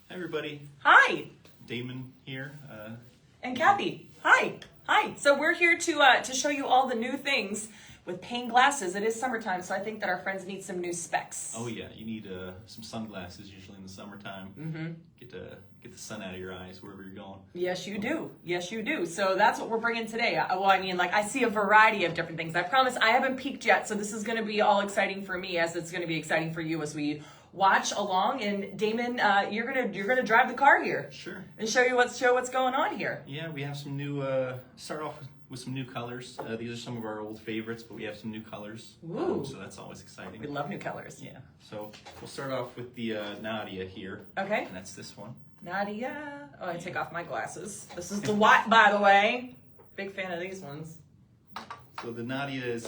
Hi, everybody. Hi. Damon here. And Kathy. Hi. Hi. So we're here to show you all the new things with Payne Glasses. It is summertime, so I think that our friends need some new specs. Oh yeah, you need some sunglasses usually in the summertime. Mm-hmm. Get the sun out of your eyes wherever you're going. Yes, you do. Yes, you do. So that's what we're bringing today. Well, I mean, like I see a variety of different things. I promise I haven't peeked yet, so this is going to be all exciting for me, as it's going to be exciting for you as we watch along. And Damon, you're gonna drive the car here. Sure. And show what's going on here. Yeah, we have some new. Start off with some new colors. These are some of our old favorites, but we have some new colors. Ooh. So that's always exciting. We love new colors. Yeah. So we'll start off with the Nadia here. Okay. And that's this one. Nadia. Oh, I take off my glasses. This is the white, by the way. Big fan of these ones. So the Nadia is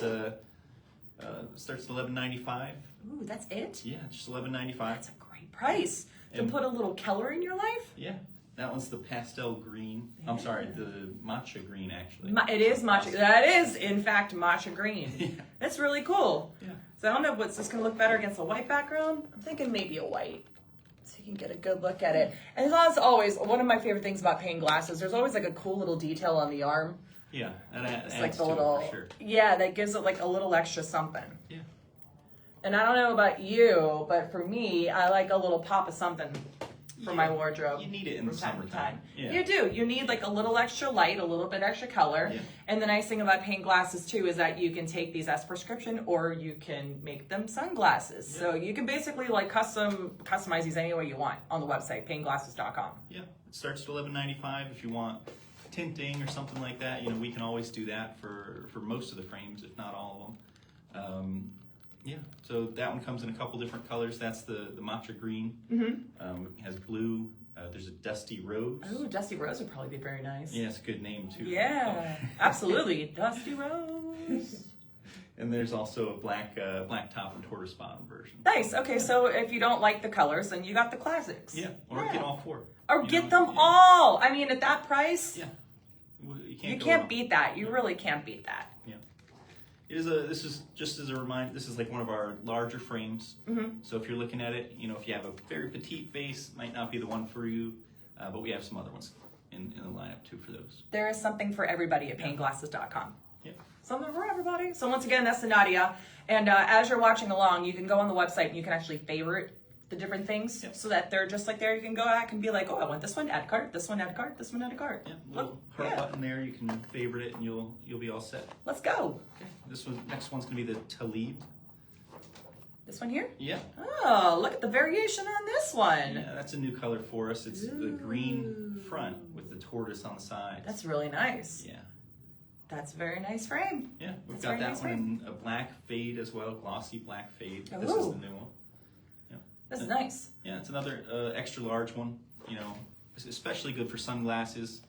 starts at $11.95. Ooh, that's it? Yeah, just $11.95. That's a great price. To And- put a little color in your life? Yeah. That one's the pastel green. Yeah. I'm sorry, the matcha green, actually. It is matcha. That is, in fact, matcha green. Yeah. That's really cool. Yeah. So I don't know what's this going to look better against a white background. I'm thinking maybe a white, so you can get a good look at it. And as always, one of my favorite things about Payne Glasses, there's always like a cool little detail on the arm. Yeah, that adds It's like the to little, it for sure. yeah, that gives it like a little extra something. Yeah. And I don't know about you, but for me, I like a little pop of something for my wardrobe. You need it in the from time to summertime. time. Yeah. You do. You need like a little extra light, a little bit extra color. Yeah. And the nice thing about Payne Glasses too is that you can take these as prescription, or you can make them sunglasses. Yeah. So you can basically like customize these any way you want on the website, payneglasses.com. Yeah, it starts at $11.95 if you want tinting or something like that. You know, we can always do that for most of the frames, if not all of them. Yeah, so that one comes in a couple different colors. That's the matcha green. Mm-hmm. It has blue. There's a dusty rose. Oh, Dusty Rose would probably be very nice. Yeah, it's a good name too. Yeah, absolutely. Dusty Rose. And there's also a black top and tortoise bottom version. Nice. Okay, so if you don't like the colors, then you got the classics. Yeah, or get all four. Or You get know, them yeah. all. I mean, at that price, Yeah, well, you you go can't wrong. beat that. You really can't beat that. Yeah. This is just as a reminder, this is like one of our larger frames. Mm-hmm. So if you're looking at it, you know, if you have a very petite face, might not be the one for you, but we have some other ones in the lineup too for those. There is something for everybody at payneglasses.com. Yeah. Something for everybody. So once again, that's the Nadia. And as you're watching along, you can go on the website and you can actually favorite the different things, Yep. so that they're just like there. You can go back and be like, oh, I want this one, add a cart, this one, add a cart, this one, add a cart. Yeah, little heart button there, you can favorite it and you'll be all set. Let's go. Okay. Next one's gonna be the Talib. This one here? Yeah. Oh, look at the variation on this one. Yeah, that's a new color for us. It's the green front with the tortoise on the side. That's really nice. Yeah. That's a very nice frame. Yeah, we've That's got very that nice one in a black fade as well, glossy black fade. This is Ooh. the new one. Yeah. This is nice. Yeah, it's another extra large one. You know, it's especially good for sunglasses.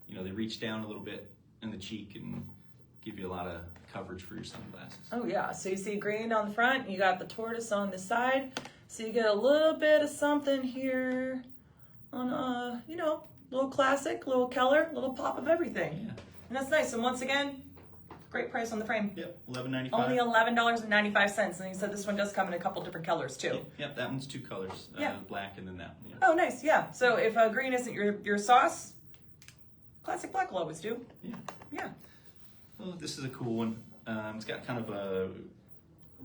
You know, they reach down a little bit in the cheek and give you a lot of coverage for your sunglasses. Oh yeah, so you see green on the front, you got the tortoise on the side, so you get a little bit of something here on, you know, little classic, little color, little pop of everything. Yeah. And that's nice. And once again, great price on the frame. Yep, $11.95. Only $11.95, and you said this one does come in a couple different colors too. Yep, that one's two colors, Yeah. black and then that one. Yeah. Oh, nice, yeah. So if green isn't your sauce, classic black will always do. Yeah. Yeah. Well, this is a cool one. It's got kind of a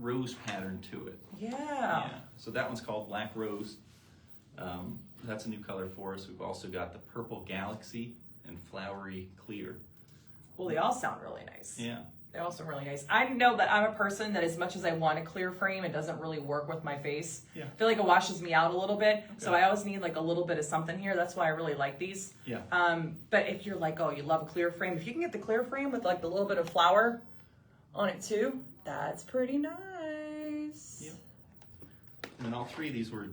rose pattern to it. Yeah. So that one's called Black Rose. That's a new color for us. We've also got the Purple Galaxy and Flowery Clear. Well, they all sound really nice. Yeah. They're also really nice. I know that I'm a person that as much as I want a clear frame, it doesn't really work with my face. Yeah. I feel like it washes me out a little bit. So Okay. I always need like a little bit of something here. That's why I really like these. Yeah. But if you're like, oh, you love a clear frame, if you can get the clear frame with like the little bit of flower on it too, that's pretty nice. Yeah. And then all three of these were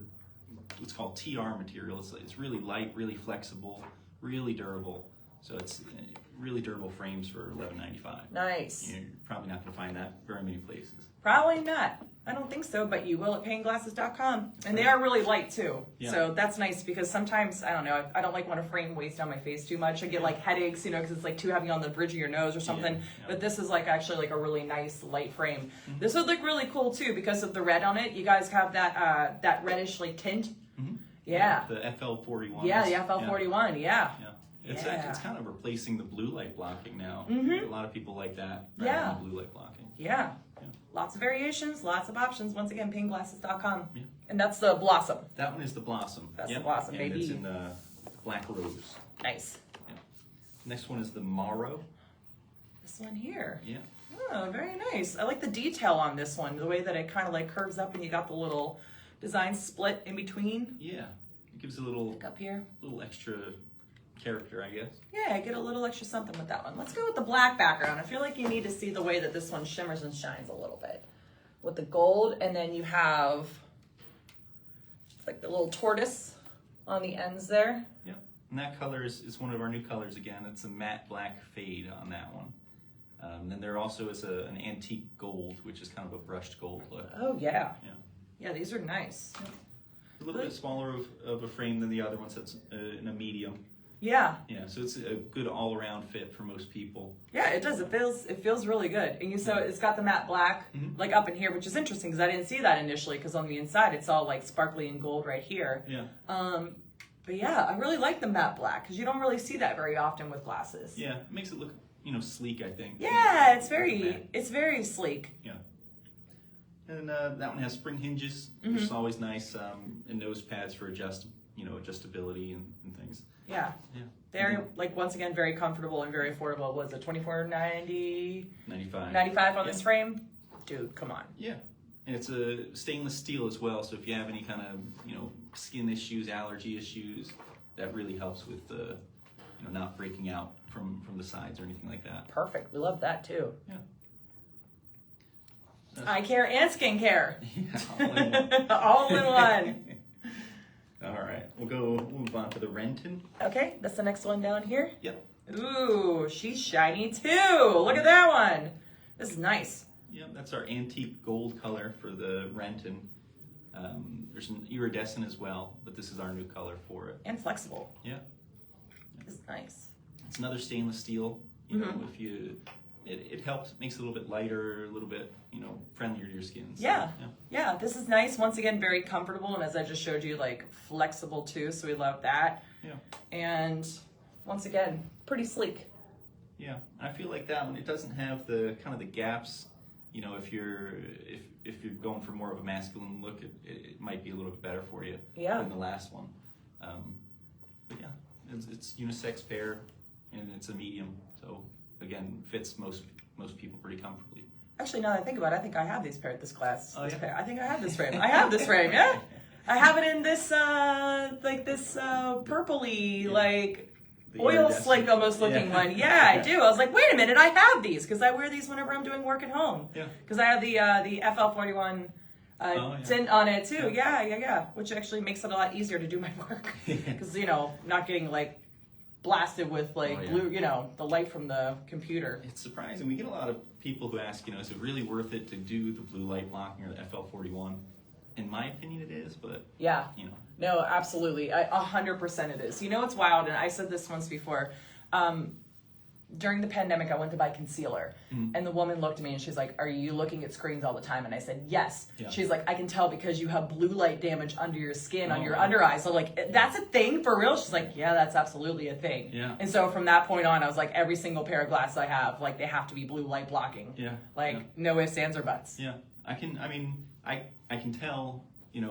what's called TR material. It's really light, really flexible, really durable. So it's really durable frames for $11.95. Nice. You're probably not going to find that very many places. Probably not. I don't think so, but you will at payneglasses.com. And they are really light too. Yeah. So that's nice because sometimes, I don't know, I don't like when a frame weighs down my face too much. I get like headaches, you know, because it's like too heavy on the bridge of your nose or something. Yeah. But this is like actually like a really nice light frame. This would look really cool too because of the red on it. You guys have that that reddish like tint. Yeah. The FL41. Yeah, the FL41. Yeah. It's kind of replacing the blue light blocking now. Mm-hmm. A lot of people like that. Yeah. Than the blue light blocking. Yeah. Lots of variations, lots of options. Once again, PayneGlasses.com. Yeah. And that's the Blossom. That one is the Blossom. That's the Blossom, and baby. it's in the black rose. Nice. Yeah. Next one is the Morrow. This one here. Yeah. Oh, very nice. I like the detail on this one. The way that it kind of like curves up and you got the little design split in between. Yeah. It gives a little Look up here. little extra character, I guess. Yeah, I get a little extra something with that one. Let's go with the black background. I feel like you need to see the way that this one shimmers and shines a little bit. With the gold, and then you have it's like the little tortoise on the ends there. Yeah. And that color is one of our new colors again. It's a matte black fade on that one. Then there also is an antique gold, which is kind of a brushed gold look. Oh, yeah. Yeah. Yeah, these are nice. A little bit smaller of a frame than the other ones. That's in a medium. Yeah. Yeah, so it's a good all-around fit for most people. Yeah, it does. It feels really good. And so it's got the matte black like up in here, which is interesting because I didn't see that initially because on the inside it's all like sparkly and gold right here. Yeah. But yeah, I really like the matte black because you don't really see that very often with glasses. Yeah, it makes it look, sleek, I think. Yeah, it's very sleek. Yeah. And that one has spring hinges, which is always nice, and nose pads for adjustability and things. Yeah. Yeah. They're like once again very comfortable and very affordable. Was it $24.95 $95 on this frame? Dude, come on. Yeah. And it's a stainless steel as well, so if you have any kind of, skin issues, allergy issues, that really helps with the, not breaking out from the sides or anything like that. Perfect. We love that too. Yeah. Eye care and skin care. Yeah, all in one. All in one. All right, we'll move on to the Renton. Okay, that's the next one down here. Yep. Ooh, she's shiny too. Look at that one. This is nice. Yep, that's our antique gold color for the Renton. There's an iridescent as well, but this is our new color for it. And flexible. Yeah. This is nice. It's another stainless steel. If it helps, makes it a little bit lighter, a little bit, friendlier to your skin. So, yeah. This is nice. Once again, very comfortable, and as I just showed you, like flexible too. So we love that. Yeah. And once again, pretty sleek. Yeah, I feel like that one. It doesn't have the kind of the gaps. If you're going for more of a masculine look, it might be a little bit better for you than the last one. But yeah, it's unisex pair, and it's a medium. So again, fits most people pretty comfortably. Actually, now that I think about it, I think I have this pair. Oh, yeah? pair. I think I have this frame. I have this frame. Yeah, I have it in this purpley the oil slick almost looking one. Yeah, I do. I was like, wait a minute, I have these because I wear these whenever I'm doing work at home. Yeah. Because I have the FL41 tint on it too. Yeah. Which actually makes it a lot easier to do my work because not getting blasted with blue, the light from the computer. It's surprising. We get a lot of people who ask, is it really worth it to do the blue light blocking or the FL41? In my opinion, it is, but No, absolutely. 100% it is. It's wild, and I said this once before. During the pandemic, I went to buy concealer, and the woman looked at me and she's like, "Are you looking at screens all the time?" And I said, "Yes." Yeah. She's like, "I can tell because you have blue light damage under your skin, on your under eyes." So that's a thing for real? She's like, "Yeah, that's absolutely a thing." Yeah. And so from that point on, I was like, every single pair of glasses I have, they have to be blue light blocking. Yeah. No ifs, ands, or buts. Yeah. I can tell,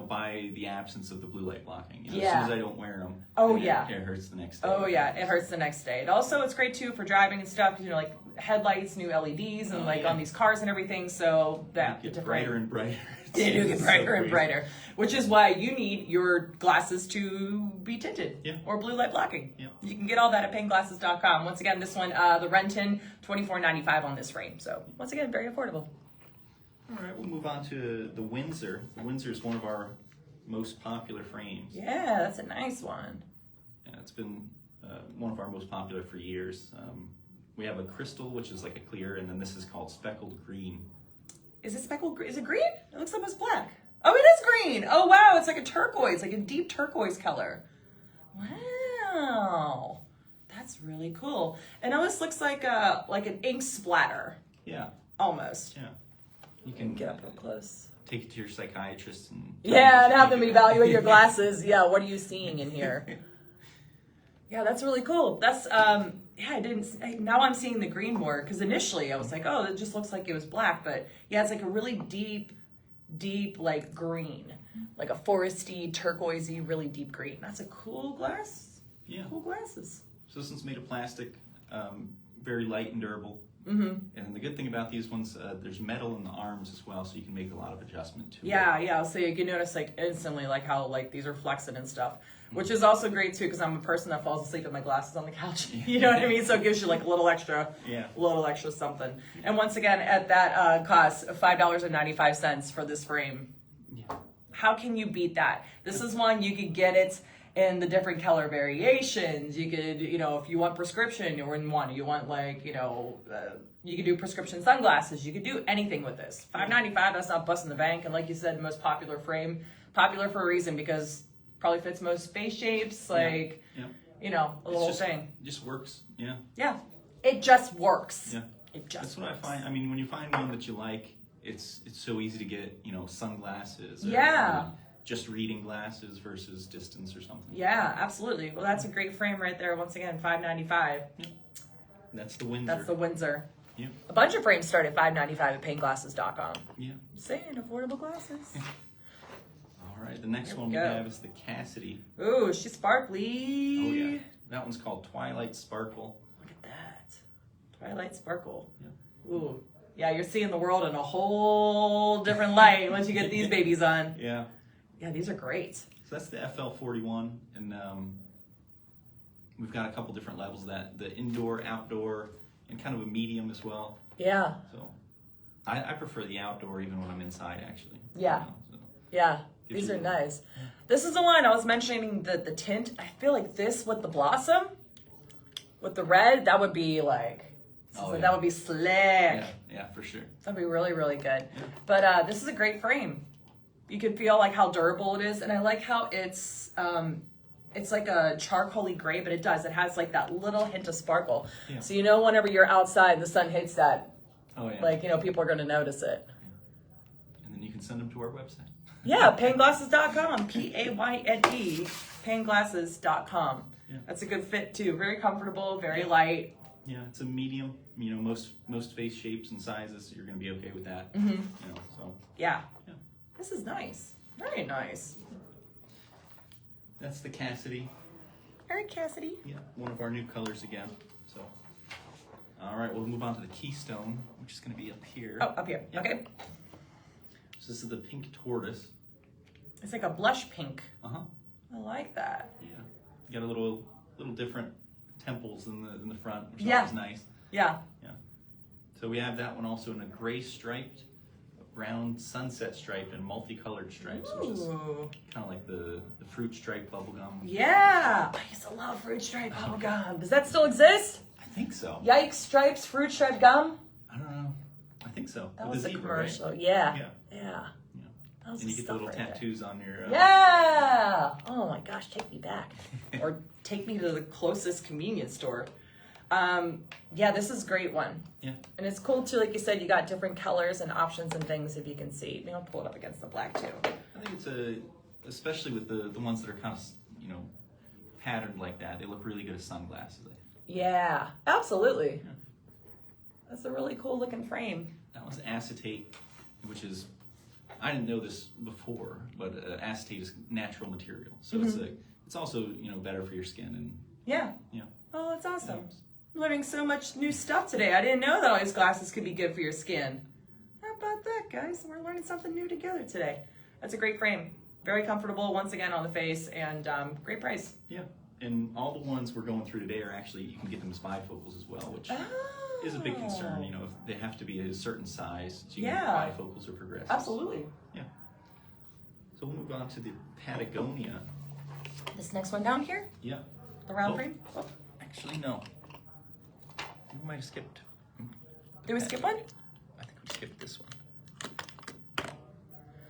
by the absence of the blue light blocking. As soon as I don't wear them, it hurts the next day. Oh yeah, it hurts the next day. It's great too for driving and stuff. Headlights, new LEDs, and on these cars and everything. So that get brighter and brighter. They do get brighter and brighter, which is why you need your glasses to be tinted or blue light blocking. Yeah. You can get all that at PayneGlasses.com. Once again, this one, the Renton, $24.95 on this frame. So once again, very affordable. All right, we'll move on to the Windsor. The Windsor is one of our most popular frames. Yeah, that's a nice one. Yeah, it's been one of our most popular for years. We have a crystal, which is like a clear, and then this is called speckled green. Is it speckled green? Is it green? It looks almost black. Oh, it is green. Oh, wow, it's like a turquoise, like a deep turquoise color. Wow, that's really cool. It almost looks like an ink splatter. Yeah. Almost. Yeah. You can get up real close. take it to your psychiatrist and and have them evaluate your glasses. Yeah, what are you seeing in here? Yeah, that's really cool. That's now I'm seeing the green more, because initially I was like, oh, it just looks like it was black, but yeah, it's like a really deep like green, like a foresty, turquoisey, really deep green. That's a cool glass. Yeah. Cool glasses. So this one's made of plastic, very light and durable. Mm-hmm. And the good thing about these ones, there's metal in the arms as well, so you can make a lot of adjustment to it. Yeah. So you can notice like instantly like how like these are flexing and stuff, which is also great too, because I'm a person that falls asleep with my glasses on the couch. You know what I mean? So it gives you like a little extra something. And once again, at that cost of $5.95 for this frame. Yeah. How can you beat that? This is one you could get it in the different color variations. You could, if you want prescription, you're in one. You want like, you could do prescription sunglasses. You could do anything with this. $5.95, that's not busting the bank. And like you said, most popular frame. Popular for a reason, because probably fits most face shapes, like, a little thing. It just works, yeah. Yeah, it just works. Yeah. That's what I find. I mean, when you find one that you like, it's so easy to get, sunglasses. Or, just reading glasses versus distance or something. Yeah, absolutely. Well, that's a great frame right there. Once again, $5.95. Yeah. That's the Windsor. That's the Windsor. Yeah. A bunch of frames start at $5.95 at PayneGlasses.com. Yeah. Saying affordable glasses. All right, the next one we have is the Cassidy. Ooh, she's sparkly. Oh yeah, that one's called Twilight Sparkle. Look at that, Twilight Sparkle. Yeah. Ooh, yeah, you're seeing the world in a whole different light once you get these babies on. Yeah. Yeah, these are great. So that's the FL41, and we've got a couple different levels of that: the indoor, outdoor, and kind of a medium as well. Yeah. So I prefer the outdoor even when I'm inside, actually. Yeah. Yeah. These are nice. This is the one I was mentioning, the tint. I feel like this with the blossom, with the red, that would be like, that would be slick. Yeah, for sure. That'd be really, really good. Yeah. But this is a great frame. You can feel like how durable it is, and I like how it's like a charcoaly gray, but it has like that little hint of sparkle. Yeah. So whenever you're outside, the sun hits that. Oh yeah. Like people are going to notice it. Yeah. And then you can send them to our website. Yeah, PayneGlasses.com, Payne, PayneGlasses.com. Yeah. That's a good fit too. Very comfortable, very light. Yeah, it's a medium. Most face shapes and sizes, you're going to be okay with that. Mm-hmm. So. Yeah. This is nice. Very nice. That's the Cassidy. All right, Cassidy. Yeah, one of our new colors again. So, all right, we'll move on to the Keystone, which is going to be up here. Oh, up here. Yep. Okay. So this is the pink tortoise. It's like a blush pink. Uh-huh. I like that. Yeah. You got a little different temples in the front, which is nice. Yeah. Yeah. So we have that one also in a gray striped, brown sunset striped, and multicolored stripes, which is kind of like the fruit stripe bubblegum. Yeah. I used to love fruit stripe bubblegum. Does that still exist? I think so. Yikes stripes, fruit stripe gum? I don't know. I think so. That with was the a zebra, commercial. Right? Yeah. And you get the little tattoos on your... Yeah! Oh my gosh, take me back. Or take me to the closest convenience store. Yeah, this is a great one. Yeah. And it's cool too, like you said, you got different colors and options and things if you can see. Maybe I'll pull it up against the black too. I think it's especially with the ones that are kind of, patterned like that, they look really good as sunglasses. Yeah, absolutely. Yeah. That's a really cool looking frame. That one's acetate, which is, I didn't know this before, but acetate is natural material. So it's also, better for your skin. And yeah. Oh, that's awesome. I'm learning so much new stuff today. I didn't know that all these glasses could be good for your skin. How about that, guys? We're learning something new together today. That's a great frame. Very comfortable, once again, on the face, and great price. Yeah. And all the ones we're going through today are actually, you can get them as bifocals as well, which is a big concern, if they have to be a certain size, so you can get bifocals or progressives. Absolutely. Yeah. So we'll move on to the Patagonia. This next one down here? Yeah. The round frame? Oh, actually, no. We might have skipped. Did we skip one? I think we skipped this one.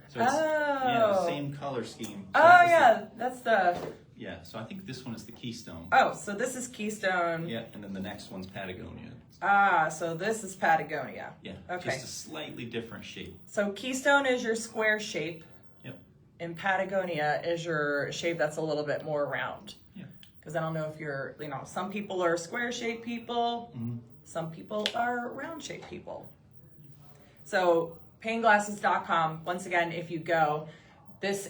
So it's the same color scheme. So that's the Yeah, so I think this one is the Keystone. Oh, so this is Keystone. Yeah, and then the next one's Patagonia. Ah, so this is Patagonia. Yeah, Okay. just a slightly different shape. So Keystone is your square shape. Yep. And Patagonia is your shape that's a little bit more round. Yeah. Because I don't know if you're, some people are square shaped people. Mm-hmm. Some people are round shaped people. So PayneGlasses.com, once again, if you go, this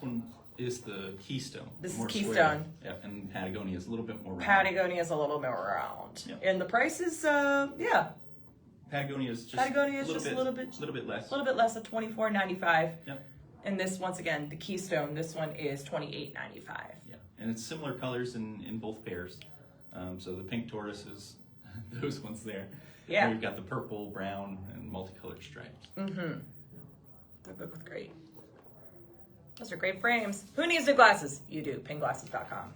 one is the Keystone. This is more Keystone. Square. Yeah, and Patagonia is a little bit more round. Patagonia is a little bit round. Yep. And the price is, Patagonia is just Patagonia is a little bit less. A little bit less at $24.95. Yep. And this, once again, the Keystone, this one is $28.95. Yeah, and it's similar colors in both pairs. So the pink Tortoise is those ones there. Yeah. And we've got the purple, brown, and multicolored stripes. Mm-hmm. They both look great. Those are great frames. Who needs new glasses? You do. PayneGlasses.com.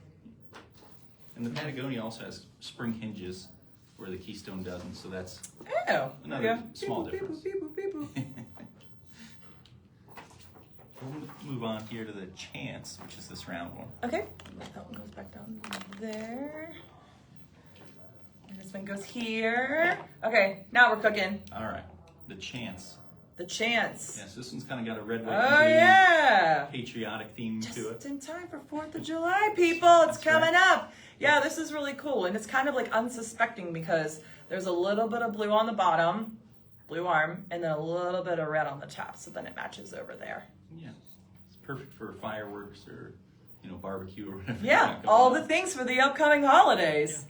And the Patagonia also has spring hinges where the Keystone doesn't, so that's Oh. another small Beep, difference. boop, beep, boop, beep, boop. We'll move on here to the Chance, which is this round one. Okay. That one goes back down there. And this one goes here. Okay, now we're cooking. All right, the Chance. The Chance. Yes, this one's kind of got a red, white, Oh, and blue yeah. patriotic theme to it. Just in time for 4th of July, people. It's That's coming right. up. Yeah, this is really cool. And it's kind of like unsuspecting because there's a little bit of blue on the bottom, blue arm, and then a little bit of red on the top. So then it matches over there. Yeah, it's perfect for fireworks or, barbecue or whatever. Yeah, all the things for the upcoming holidays.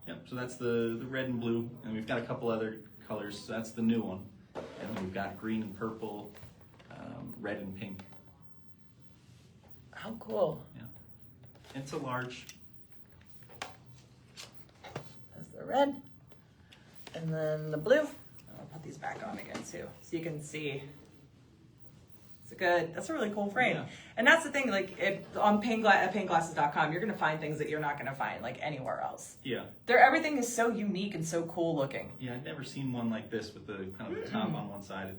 Yep, so that's the red and blue. And we've got a couple other colors. So that's the new one. And then we've got green and purple, red and pink. How cool. Yeah, it's a large. That's the red. And then the blue. I'll put these back on again too, so you can see. It's good. That's a really cool frame. Yeah. And that's the thing, like on at PayneGlasses.com, you're gonna find things that you're not gonna find like anywhere else. Yeah. Everything is so unique and so cool looking. Yeah, I've never seen one like this with the kind of the top on one side.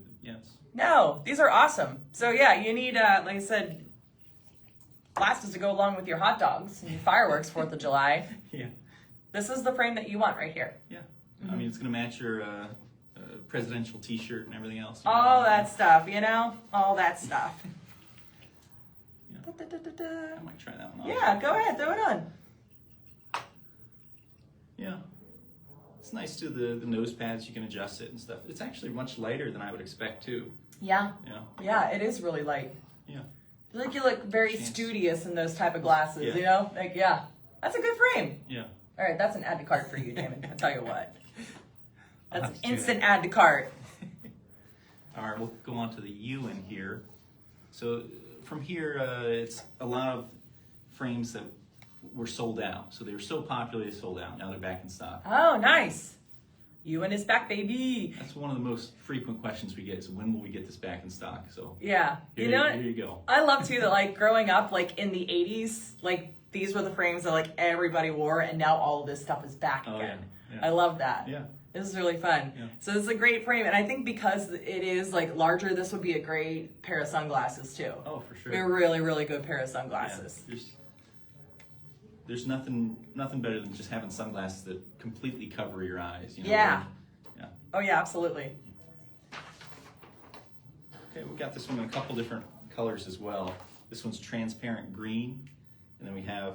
No, these are awesome. So yeah, you need, like I said, glasses to go along with your hot dogs and your fireworks 4th of July. Yeah. This is the frame that you want right here. Yeah. I mean, it's going to match your presidential T-shirt and everything else. All that stuff, all that stuff. Yeah. Da-da-da-da-da. I might try that one on. Yeah, go ahead, throw it on. Yeah. It's nice too, the nose pads, you can adjust it and stuff. It's actually much lighter than I would expect too. Yeah. Yeah. Yeah, it is really light. Yeah. I feel like you look very Chance. studious in those type of glasses, Yeah. Like, yeah. That's a good frame. Yeah. All right, that's an add to cart for you, Damon. I'll tell you what. I'll That's have an to do instant that. add to cart. All right, we'll go on to the Ewen here. So from here, it's a lot of frames that were sold out. So they were so popular they sold out. Now they're back in stock. Oh, nice. Ewen is back, baby. That's one of the most frequent questions we get is when will we get this back in stock? So Yeah. here, You know what? here you go. I love too that like growing up like in the 80s, like these were the frames that like everybody wore and now all of this stuff is back Oh, again. yeah. Yeah. I love that. Yeah. This is really fun. Yeah. So this is a great frame and I think because it is like larger, this would be a great pair of sunglasses too. Oh, for sure. Be a really, really good pair of sunglasses. Yeah, there's nothing better than just having sunglasses that completely cover your eyes. Yeah. Yeah. Oh yeah, absolutely. Okay, we got this one in a couple different colors as well. This one's transparent green, and then we have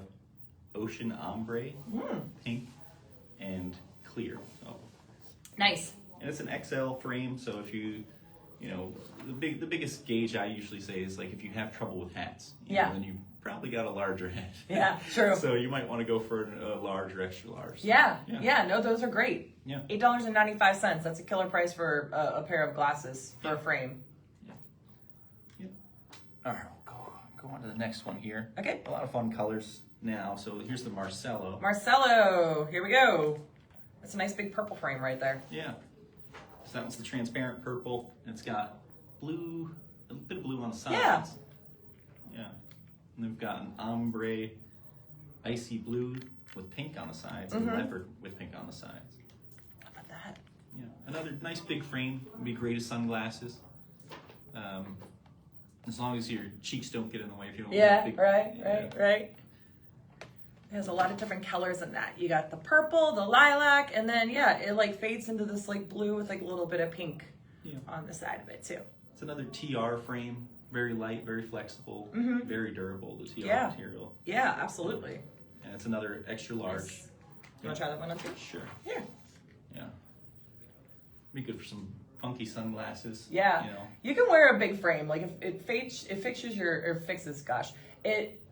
ocean ombre, pink, and clear. So, Nice. and it's an XL frame, so if you the biggest gauge I usually say is like if you have trouble with hats, Yeah. then you probably got a larger head. Yeah, true. So you might want to go for a large or extra large. Yeah. Yeah. Yeah, no, those are great. Yeah. $8.95. That's a killer price for a pair of glasses for a frame. Yep. All right, we'll go on to the next one here. Okay. A lot of fun colors now. So here's the Marcello. Marcello, here we go. That's a nice big purple frame right there. Yeah. So that one's the transparent purple. And it's got blue, a bit of blue on the sides. Yeah. Yeah. And we've got an ombre, icy blue with pink on the sides, and leopard with pink on the sides. How about that? Yeah. Another nice big frame. Would be great as sunglasses. As long as your cheeks don't get in the way. If you don't Yeah, big, right. There's a lot of different colors in that. You got the purple, the lilac, and then it like fades into this like blue with like a little bit of pink on the side of it too. It's another TR frame, very light, very flexible, very durable. The TR material. Yeah, absolutely. And it's another extra large. Nice. You want to try that one on too? Sure. Yeah. Yeah. Be good for some funky sunglasses. Yeah. You know. You can wear a big frame. Like if it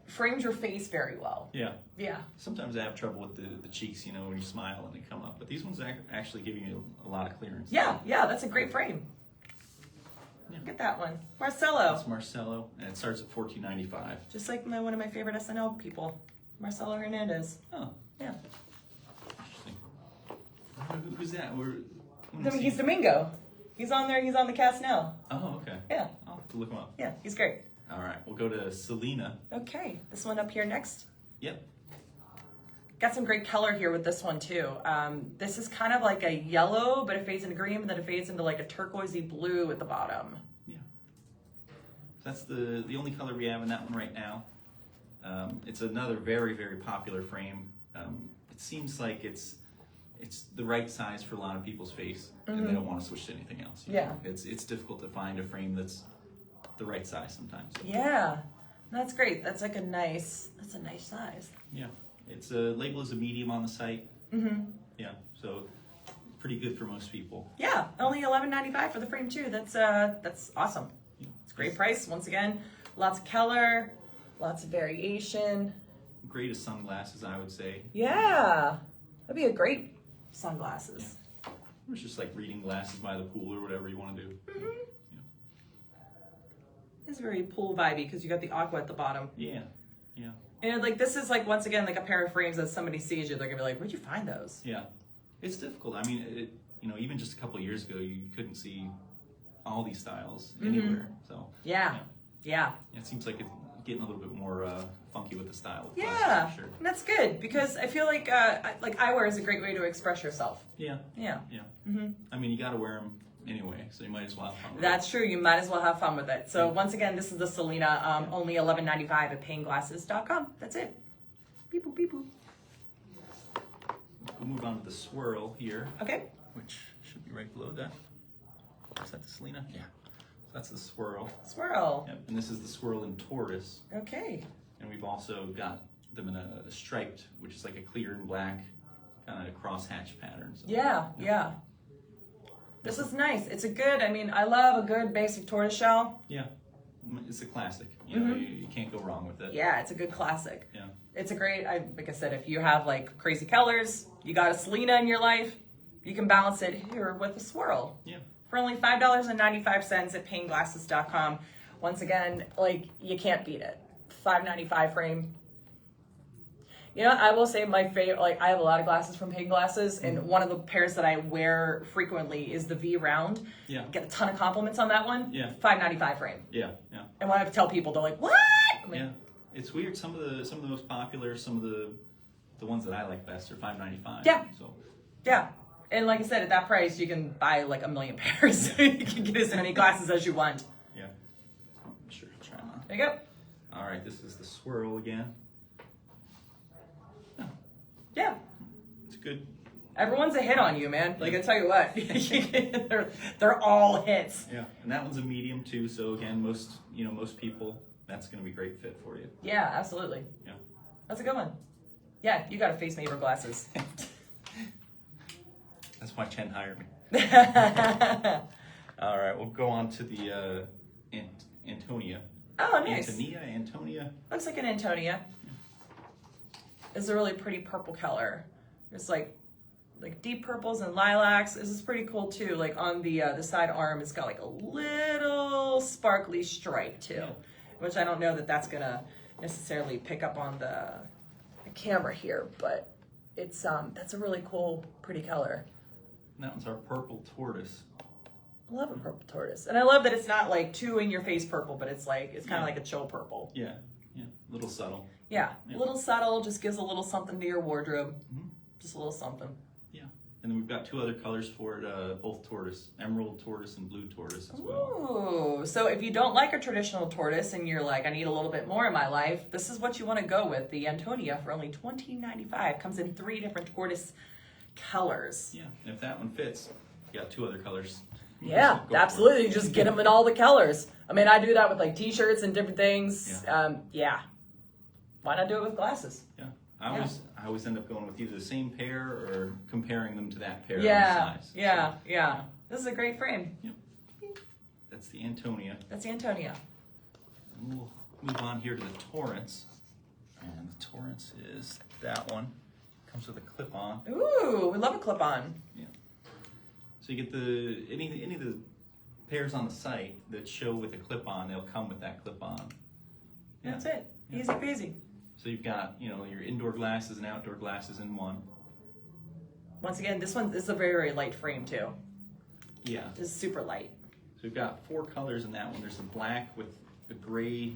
frames your face very well. Yeah. Yeah. Sometimes I have trouble with the cheeks, when you smile and they come up. But these ones actually give you a lot of clearance. Yeah, that's a great frame. Yeah. Look at that one. Marcello. That's Marcello, and it starts at $14.95. Just like one of my favorite SNL people, Marcello Hernandez. Oh. Yeah. Interesting. Who's that? He's Domingo. He's on there. He's on the cast now. Oh, okay. Yeah. I'll have to look him up. Yeah, he's great. All right, we'll go to Selena. Okay, this one up here next. Yep. Got some great color here with this one too. This is kind of like a yellow, but it fades into green, but then it fades into like a turquoisey blue at the bottom. Yeah. That's the only color we have in that one right now. It's another very, very popular frame. It seems like it's the right size for a lot of people's face, and they don't want to switch to anything else. Yeah. It's difficult to find a frame that's the right size sometimes. Yeah, that's great. That's a nice size. Yeah, it's labeled as a medium on the site. Yeah, so pretty good for most people. Yeah, only $11.95 for the frame too. That's awesome. Yeah. It's a great price. Once again, lots of color, lots of variation. Great as sunglasses, I would say. Yeah, that'd be a great sunglasses. Yeah. It's just like reading glasses by the pool or whatever you want to do. It's very pool vibey because you got the aqua at the bottom. Yeah. And like this is like once again like a pair of frames that somebody sees you, they're gonna be like, "Where'd you find those?" Yeah, it's difficult. I mean, even just a couple of years ago, you couldn't see all these styles anywhere. So Yeah. It seems like it's getting a little bit more funky with the style. Of Yeah, glasses, for sure. and that's good because I feel like eyewear is a great way to express yourself. Yeah. I mean, you got to wear them anyway, so you might as well have fun with That's true. You might as well have fun with it. So once again, this is the Selena, only $11.95 at PayneGlasses.com. That's it. Beep boop, beep boop. We'll move on to the Swirl here, Okay. which should be right below that. Is that the Selena? Yeah. So that's the Swirl. Swirl. Yep. And this is the Swirl in Taurus. Okay. And we've also got them in a striped, which is like a clear and black kind of crosshatch pattern. So, Yeah. This is nice. It's I love a good basic tortoiseshell. Yeah. It's a classic. You can't go wrong with it. Yeah, it's a good classic. Yeah. It's a great, like I said, if you have like crazy colors, you got a Selena in your life, you can balance it here with a Swirl. Yeah. For only $5.95 at PayneGlasses.com. Once again, like you can't beat it. $5.95 frame. I will say my favorite, like I have a lot of glasses from Payne Glasses, and one of the pairs that I wear frequently is the V round. Yeah. Get a ton of compliments on that one. Yeah. $5.95 frame. Yeah. And when I tell people, they're like, "What?" I'm like, Yeah. It's weird. Some of the most popular, some of the ones that I like best are $5.95. Yeah. So. Yeah. And like I said, at that price, you can buy like a million pairs. Yeah. You can get as many glasses as you want. Yeah. Sure. Try them on. There you go. All right. This is the Swirl again. Yeah. It's good. Everyone's a hit on you, man. Like I tell you what, they're all hits. Yeah. And that one's a medium too. So again, most people, that's going to be a great fit for you. Yeah, absolutely. Yeah. That's a good one. Yeah, you got a face maker glasses. That's why Chen hired me. All right, we'll go on to the Antonia. Oh, nice. Antonia. Looks like an Antonia. It's a really pretty purple color. It's like deep purples and lilacs. This is pretty cool too. Like on the side arm, it's got like a little sparkly stripe too, which I don't know that that's gonna necessarily pick up on the camera here, but it's that's a really cool, pretty color. And that one's our purple tortoise. I love a purple tortoise, and I love that it's not like too in your face purple, but it's kind of like a chill purple. Yeah, a little subtle. Yeah, a little subtle, just gives a little something to your wardrobe. Just a little something. Yeah, And then we've got 2 other colors for it, both tortoise, emerald tortoise and blue tortoise as well. Ooh, so if you don't like a traditional tortoise and you're like, I need a little bit more in my life, this is what you want to go with. The Antonia for only $20.95 comes in 3 different tortoise colors. Yeah, and if that one fits, you got 2 other colors. Yeah, absolutely. Just get them in all the colors. I mean, I do that with like t-shirts and different things. Yeah. Why not do it with glasses? Yeah. I always end up going with either the same pair or comparing them to that pair. Yeah, on the size. yeah. This is a great frame. Yep. That's the Antonia. That's the Antonia. And we'll move on here to the Torrance. And the Torrance is that one. Comes with a clip-on. Ooh, we love a clip-on. Yeah. So you get the any of the pairs on the site that show with a clip-on, they'll come with that clip-on. Yeah. That's it. Easy peasy. So you've got, your indoor glasses and outdoor glasses in one. Once again, this one is a very, very light frame too. Yeah. It's super light. So we've got 4 colors in that one. There's the black with the gray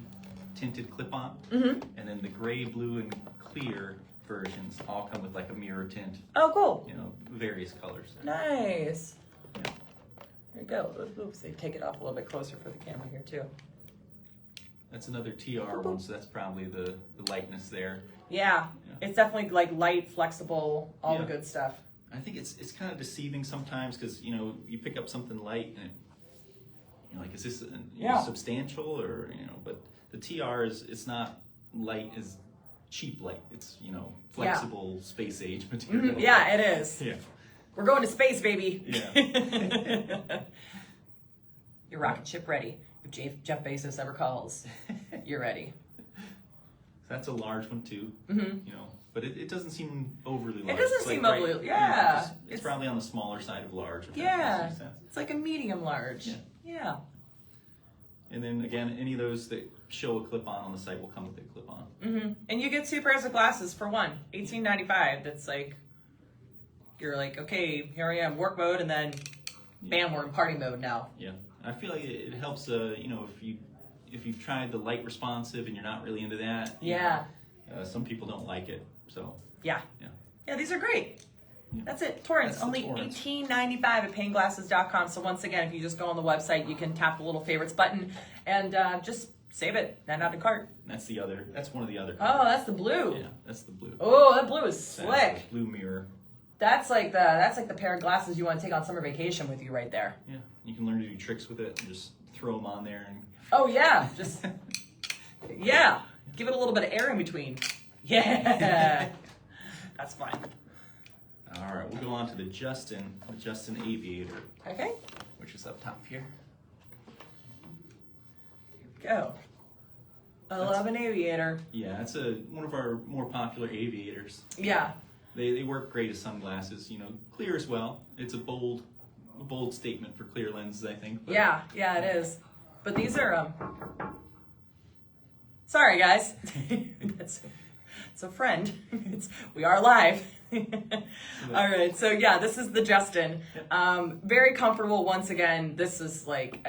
tinted clip-on, and then the gray, blue, and clear versions all come with like a mirror tint. Oh, cool. Various colors. Nice. Yeah. There you go. Oops, they take it off a little bit closer for the camera here too. That's another TR one, so that's probably the lightness there. Yeah, it's definitely like light, flexible, all the Yeah. good stuff. I think it's kind of deceiving sometimes because you pick up something light and you're like, is this substantial or But the TR it's not light as cheap light. It's flexible space age material. Yeah, it is. Yeah. We're going to space, baby. Yeah. Your rocket ship ready. If Jeff Bezos ever calls, you're ready. That's a large one too. But it doesn't seem overly large. It doesn't seem overly. Yeah. It's probably on the smaller side of large. If that Yeah. makes sense. It's like a medium large. Yeah. And then again, any of those that show a clip-on the site will come with a clip-on. And you get 2 pairs of glasses for one, $18.95. That's like, you're like, okay, here I am, work mode, and then, bam, we're in party mode now. Yeah, I feel like it helps. If you've tried the light responsive and you're not really into that. Yeah. Some people don't like it, so. Yeah. Yeah, these are great. Yeah. That's it. Torrance, only $18.95 at PayneGlasses.com. So once again, if you just go on the website, you can tap the little favorites button and just save it and add to cart. That's one of the other. Oh, that's the blue. Yeah, that's the blue. Oh, that blue is slick. That's the blue mirror. That's like the pair of glasses you want to take on summer vacation with you right there. Yeah, you can learn to do tricks with it and just throw them on there and. Oh yeah, just give it a little bit of air in between. Yeah, that's fine. All right, we'll go on to the Justin Aviator. Okay. Which is up top here. Go. 11 Aviator. Yeah, it's one of our more popular aviators. Yeah. They work great as sunglasses. Clear as well. It's a bold statement for clear lenses, I think. But Yeah, it is. But these are sorry guys. it's a friend. We are live. All right, so this is the Justin. Very comfortable. Once again, this is like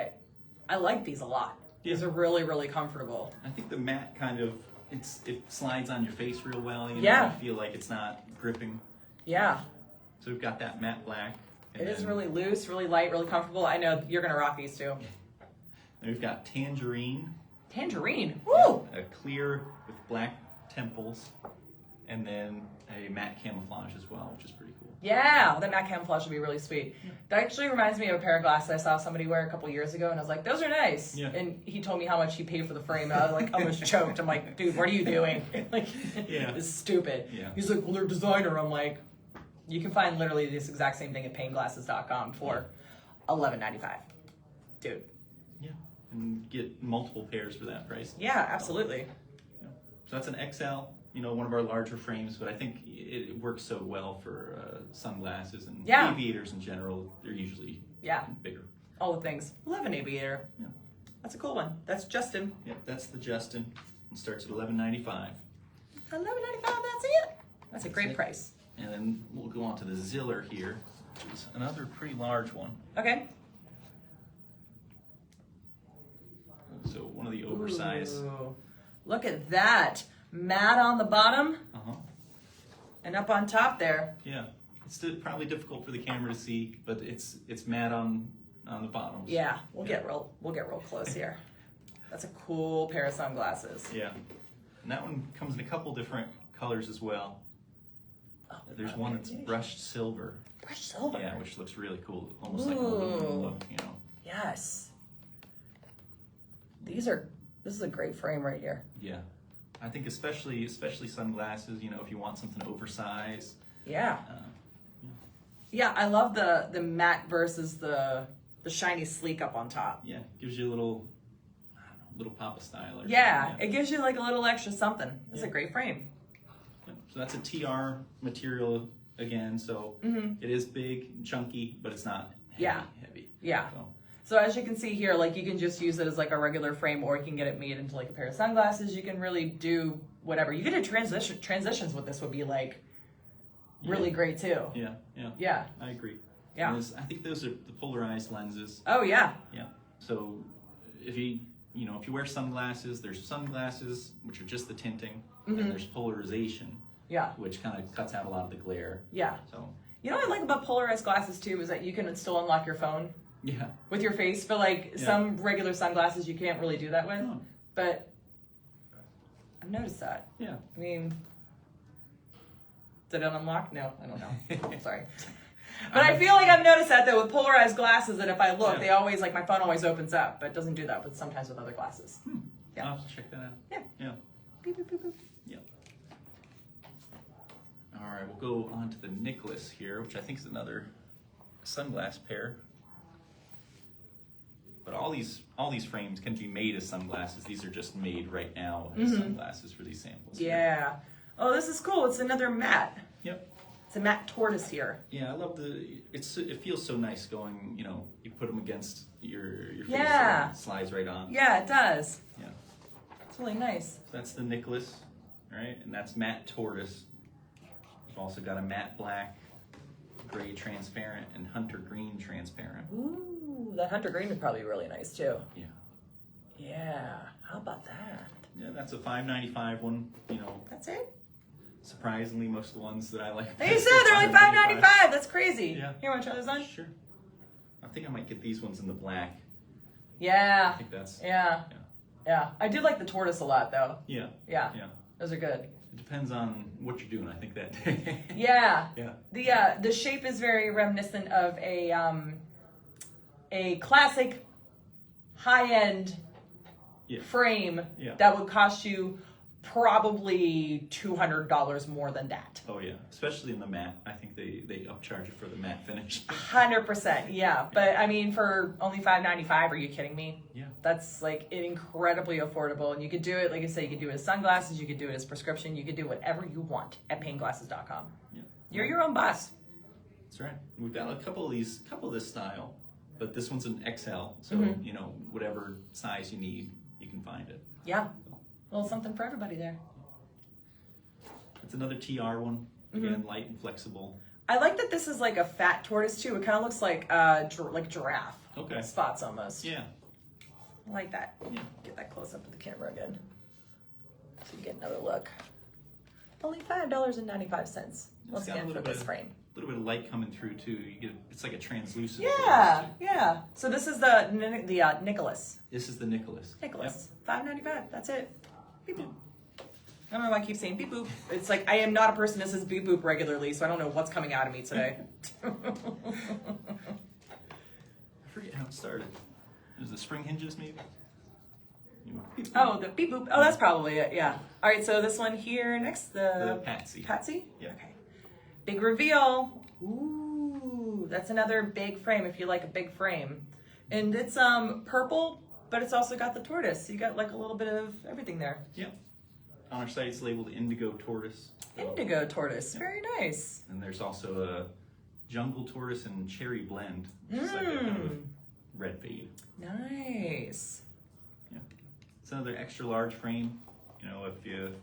I like these a lot. These are really, really comfortable. I think the matte kind of it slides on your face real well. You feel like it's not gripping. Yeah. So we've got that matte black. It is really loose, really light, really comfortable. I know you're gonna rock these too. Then we've got Tangerine. Tangerine. Woo! A clear with black temples, and then a matte camouflage as well, which is pretty cool. Yeah, that matte camouflage would be really sweet. That actually reminds me of a pair of glasses I saw somebody wear a couple years ago, and I was like, those are nice. Yeah. And he told me how much he paid for the frame, and I was like, almost choked. I'm like, dude, what are you doing? Like, this is stupid. Yeah. He's like, well, they're designer. I'm like, you can find literally this exact same thing at PayneGlasses.com for $11.95. Dude. Yeah. And get multiple pairs for that price. Yeah, absolutely. Yeah. So that's an XL, one of our larger frames, but I think it works so well for sunglasses and aviators in general. They're usually bigger. All the things. 11 Aviator. Yeah. That's a cool one. That's Justin. Yep, that's the Justin. It starts at $11.95. $11.95, that's it. That's a great price. And then we'll go on to the Ziller here, which is another pretty large one. Okay. So one of the oversized. Ooh, look at that. Matte on the bottom Uh-huh. and up on top there. Yeah. It's probably difficult for the camera to see, but it's matte on the bottoms. Yeah, we'll get real close here. That's a cool pair of sunglasses. Yeah. And that one comes in a couple different colors as well. Oh, There's one that's brushed silver. Brushed silver? Yeah, which looks really cool. Almost like an aluminum look, you know. Yes. This is a great frame right here. Yeah. I think especially sunglasses, you know, if you want something oversized. Yeah. Yeah, I love the matte versus the shiny sleek up on top. Yeah, gives you a little, I don't know, little pop of style. Or Yeah, something. it gives you like a little extra something. It's a great frame. Yeah. So that's a TR material again, so it is big, and chunky, but it's not heavy. Yeah. So. So as you can see here, like you can just use it as like a regular frame, or you can get it made into like a pair of sunglasses. You can really do whatever. You could do transitions with this would be like really great too. Yeah. Yeah. I agree. Yeah. I think those are the polarized lenses. Oh yeah. Yeah. So if you wear sunglasses, there's sunglasses which are just the tinting, and there's polarization. Yeah. Which kind of cuts out a lot of the glare. Yeah. So. You know what I like about polarized glasses too is that you can still unlock your phone. Yeah. With your face, but like some regular sunglasses you can't really do that with. Oh. But I've noticed that. Yeah. I mean, did it unlock? No, I don't know. Sorry. But I feel like I've noticed that though with polarized glasses that if I look, they always like my phone always opens up, but it doesn't do that sometimes with other glasses. Yeah. I'll have to check that out. Yeah. Yeah. Beep, beep, beep, beep. Yeah. All right, we'll go on to the Nicholas here, which I think is another sunglass pair. But all these frames can be made as sunglasses. These are just made right now as sunglasses for these samples. Yeah. Here. Oh, this is cool. It's another matte. Yep. It's a matte tortoise here. Yeah, I love it feels so nice going, you know, you put them against your face Yeah. and it slides right on. Yeah, it does. Yeah. It's really nice. So that's the Nicholas, right? And that's matte tortoise. We've also got a matte black, gray transparent, and hunter green transparent. Ooh, that hunter green would probably be really nice too. Yeah. Yeah. How about that? Yeah, that's a $5.95 one, you know. That's it? Surprisingly, most of the ones that I like. They said they're only $5.95. That's crazy. Yeah. Here, want to try this on? Sure. I think I might get these ones in the black. Yeah. I think that's. Yeah. I do like the tortoise a lot, though. Yeah. Yeah. Yeah. Those are good. It depends on what you're doing. I think that day. Yeah. Yeah. The shape is very reminiscent of a classic high-end frame that would cost you probably $200 more than that. Oh yeah, especially in the matte. I think they upcharge it for the matte finish. 100%, yeah. But I mean, for only $5.95, are you kidding me? Yeah. That's like incredibly affordable, and you could do it. Like I say, you could do it as sunglasses, you could do it as prescription, you could do whatever you want at PayneGlasses.com. Yeah. You're your own boss. That's right. We've got a couple of this style, but this one's an XL, so you know whatever size you need, you can find it. Yeah. A little something for everybody there. It's another TR one. Again, light and flexible. I like that this is like a fat tortoise too. It kind of looks like giraffe. Okay. Spots almost. Yeah. I like that. Yeah. Get that close up with the camera again. So you get another look. Only $5.95. Once again for this frame. A little bit of light coming through too. You get it's like a translucent. Yeah, yeah. So this is the Nicholas. This is the Nicholas. Nicholas. $5.95. That's it. Beep boop. I don't know why I keep saying beep boop. It's like I am not a person that says beep boop regularly, so I don't know what's coming out of me today. I forget how it started. Is the spring hinges maybe? Beep boop. Oh, the beep boop. Oh, that's probably it. Yeah. All right. So this one here next, The Patsy. Patsy. Yeah. Okay. Big reveal. Ooh, that's another big frame if you like a big frame, and it's purple, but it's also got the tortoise. So you got like a little bit of everything there. Yeah. On our site, it's labeled Indigo Tortoise. Indigo tortoise. Very nice. And there's also a Jungle Tortoise and Cherry Blend, which is like a kind of red fade. Nice. Yeah. It's another extra large frame. You know, if you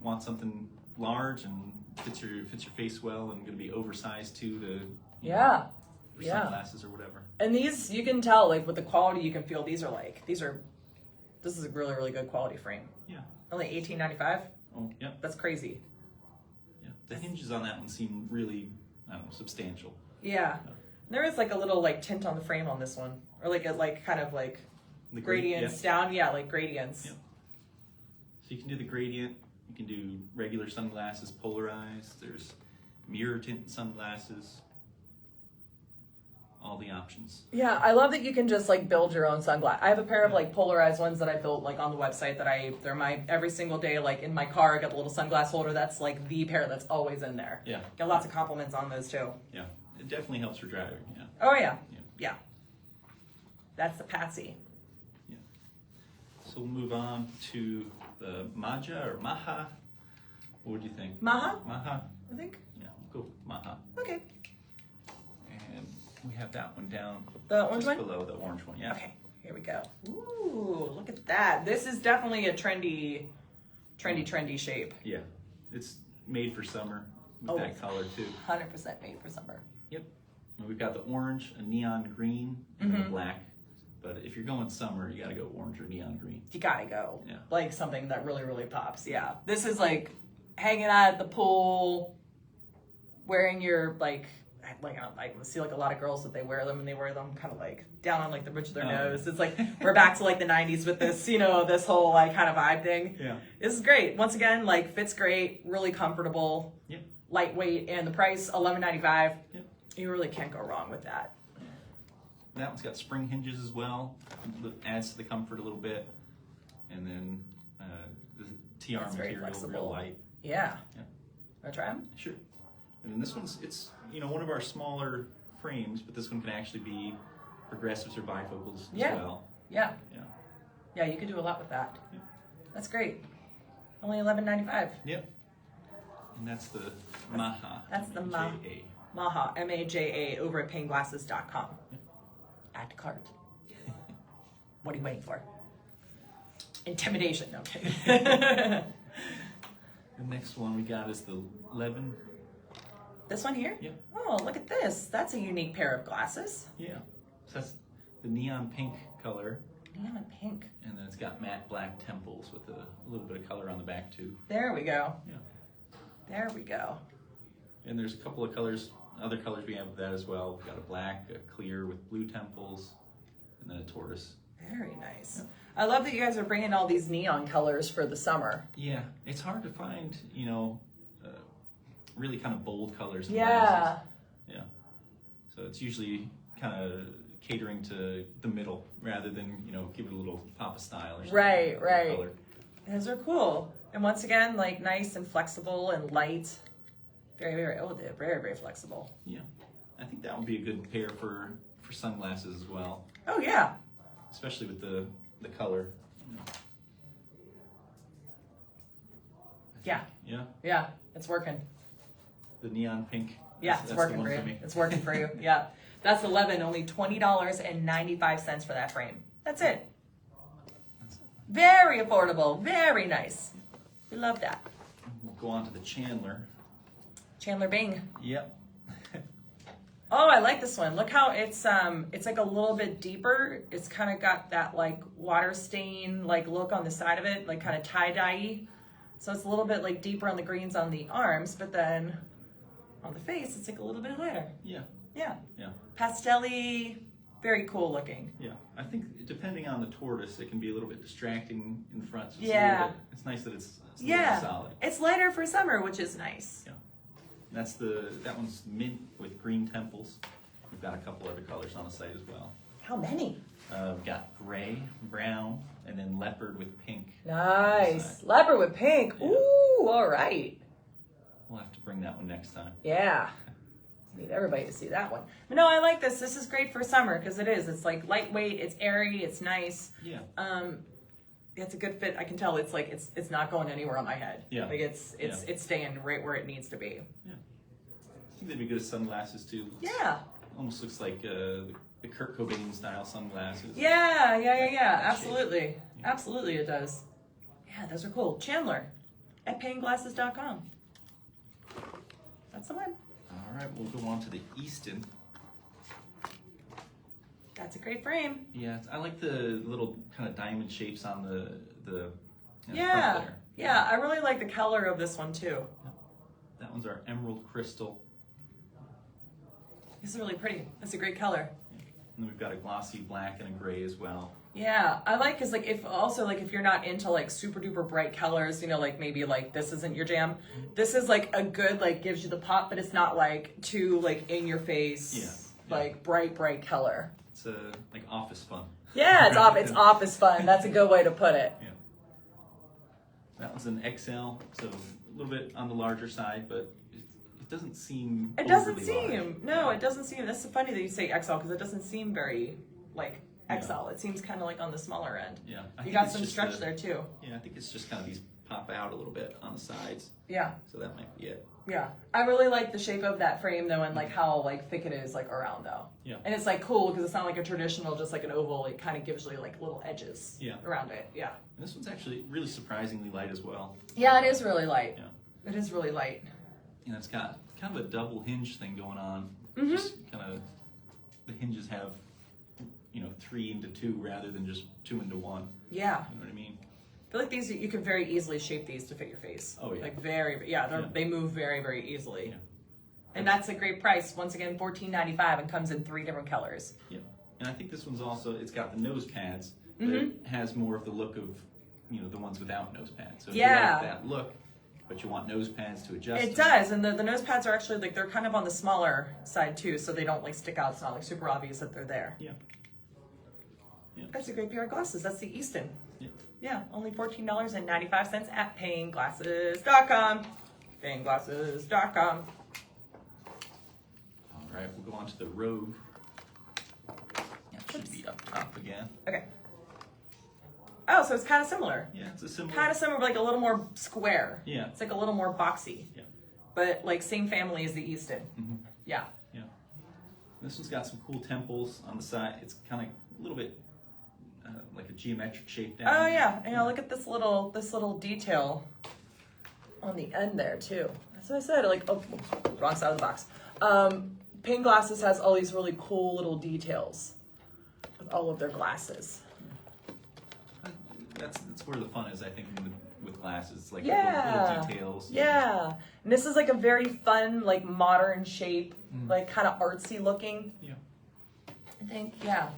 want something large and fits your face well and going to be oversized too to for sunglasses or whatever. And these you can tell like with the quality you can feel these are this is a really, really good quality frame. Yeah. Only $18.95? Oh, yeah. That's crazy. Yeah. the hinges on that one seem really, I don't know, substantial. Yeah. There is like a little like tint on the frame on this one, or like a kind of like The gradients down. Yeah, like gradients. Yep. So you can do the gradient. You can do regular sunglasses, polarized. There's mirror tint sunglasses. All the options. Yeah, I love that you can just like build your own sunglasses. I have a pair of like polarized ones that I built like on the website they're my every single day, like in my car. I got the little sunglass holder that's like the pair that's always in there. Yeah. Got lots of compliments on those too. Yeah. It definitely helps for driving. Yeah. Oh yeah. Yeah. Yeah. That's the Patsy. Yeah. So we'll move on to the Maja or Maja. What do you think? Maja? Maja. I think. Yeah, we'll go Maja. Okay. And we have that one down. The orange just one? below the orange one. Yeah. Okay. Here we go. Ooh, look at that. This is definitely a trendy shape. Yeah. It's made for summer with Oh. that color too. 100% made for summer. Yep. And we've got the orange, a neon green, and a black. But if you're going summer, you gotta go orange or neon green. You gotta go. Yeah. Like something that really, really pops. Yeah. This is like hanging out at the pool, wearing your like I see like a lot of girls that they wear them and they wear them kind of like down on like the bridge of their nose. It's like we're back to like the 90s with this, this whole like kind of vibe thing. Yeah. This is great. Once again, like fits great, really comfortable, lightweight, and the price $11.95. Yep. You really can't go wrong with that. That one's got spring hinges as well. Adds to the comfort a little bit. And then the TR It's very material, real flexible. light. Yeah. Yeah. Wanna try them? Sure. And then this one's, it's, one of our smaller frames, but this one can actually be progressives or bifocals as well. Yeah. Yeah. Yeah, you could do a lot with that. Yeah. That's great. Only $11.95. Yep. And that's the Maja. That's the M-A-J-A. Maja, M-A-J-A, over at PayneGlasses.com. Add to cart. What are you waiting for? Intimidation. Okay. The next one we got is the Levin. This one here? Yeah. Oh, look at this. That's a unique pair of glasses. Yeah. So that's the neon pink color. Neon pink. And then it's got matte black temples with a little bit of color on the back too. There we go. Yeah. There we go. And there's a couple of colors, other colors we have with that as well. We've got a black, a clear with blue temples, and then a tortoise. Very nice. Yeah. I love that you guys are bringing all these neon colors for the summer. Yeah. It's hard to find, really kind of bold colors. In Yeah. glasses. Yeah. So it's usually kind of catering to the middle rather than, give it a little pop of style or something. Right. Color. Those are cool. And once again, like nice and flexible and light. Very, they're very, very flexible. Yeah. I think that would be a good pair for sunglasses as well. Oh, yeah. Especially with the color. Yeah. Yeah. Yeah. It's working. The neon pink. Yeah, That's it's working the one for you. me. It's working for you. Yeah. That's 11, only $20.95 for that frame. That's it. Very affordable. Very nice. We love that. We'll go on to the Chandler. Chandler Bing. Yep. Oh, I like this one. Look how it's like a little bit deeper. It's kind of got that like water stain like look on the side of it, like kind of tie-dye-y. So it's a little bit like deeper on the greens on the arms, but then on the face, it's like a little bit lighter. Yeah. Yeah. Yeah. Pastel-y, very cool looking. Yeah. I think depending on the tortoise, it can be a little bit distracting in front. So it's nice that it's a little bit solid. It's lighter for summer, which is nice. Yeah. And that one's mint with green temples. We've got a couple other colors on the site as well. How many? We've got gray, brown, and then leopard with pink. Nice. Leopard with pink. Yeah. Ooh, all right. We'll have to bring that one next time. Yeah. Need everybody to see that one. But no, I like this. This is great for summer because it is. It's like lightweight, it's airy, it's nice. Yeah. It's a good fit. I can tell it's like it's not going anywhere on my head. Yeah. Like it's staying right where it needs to be. Yeah. I think they'd be good as sunglasses too. Yeah. Almost looks like the Kirk Cobain style sunglasses. Yeah. Absolutely. Yeah. Absolutely it does. Yeah, those are cool. Chandler at PayneGlasses.com. That's the one. All right, we'll go on to the Easton. That's a great frame. Yeah, I like the little kind of diamond shapes on the front Yeah. there. Yeah, I really like the color of this one too. That one's our emerald crystal. This is really pretty. That's a great color. And then we've got a glossy black and a gray as well. Yeah, I like because like if you're not into like super duper bright colors, you know, like maybe like this isn't your jam. This is like a good like gives you the pop, but it's not like too like in your face, like bright color. It's like office fun. Yeah, it's office fun. That's a good way to put it. Yeah. That one's an XL, so a little bit on the larger side, but it doesn't seem. It doesn't overly seem. large. No, it doesn't seem. That's funny that you say XL because it doesn't seem very like XL. Yeah. It seems kind of like on the smaller end. Yeah. You got some stretch there too. Yeah, I think it's just kind of these pop out a little bit on the sides. Yeah. So that might be it. Yeah. I really like the shape of that frame though and like how like thick it is like around though. Yeah. And it's like cool because it's not like a traditional just like an oval. It kind of gives you like little edges around it. Yeah. And this one's actually really surprisingly light as well. Yeah, it is really light. Yeah. It is really light. And it's got kind of a double hinge thing going on. Mm-hmm. Just kind of, the hinges have, 3 into 2 rather than just 2 into 1. Yeah. You know what I mean? I feel like these, you could very easily shape these to fit your face. Oh, yeah. Like they move very, very easily. Yeah. And that's a great price. Once again, $14.95 and comes in 3 different colors. Yeah. And I think this one's also, it's got the nose pads, but it has more of the look of, the ones without nose pads. So if you like that look, but you want nose pads to adjust. It does, and the nose pads are actually like they're kind of on the smaller side too, so they don't like stick out. It's not like super obvious that they're there. Yeah. Yeah. That's a great pair of glasses. That's the Easton. Yeah. Yeah, only $14.95 at PayneGlasses.com. PayneGlasses.com. All right, we'll go on to the Rogue. That should be up top again. Okay. Oh, so it's kind of similar. Yeah, it's a similar. Kind of similar, but like a little more square. Yeah. It's like a little more boxy. Yeah. But like same family as the Easton. Mm-hmm. Yeah. Yeah. This one's got some cool temples on the side. It's kind of a little bit like a geometric shape down. Oh yeah, and look at this little detail on the end there too. That's what I said. Like, oh, wrong side of the box. Payne Glasses has all these really cool little details with all of their glasses. That's where the fun is, I think, with glasses. It's like little details. Yeah, and this is like a very fun, like modern shape, like kind of artsy looking. Yeah. I think, yeah.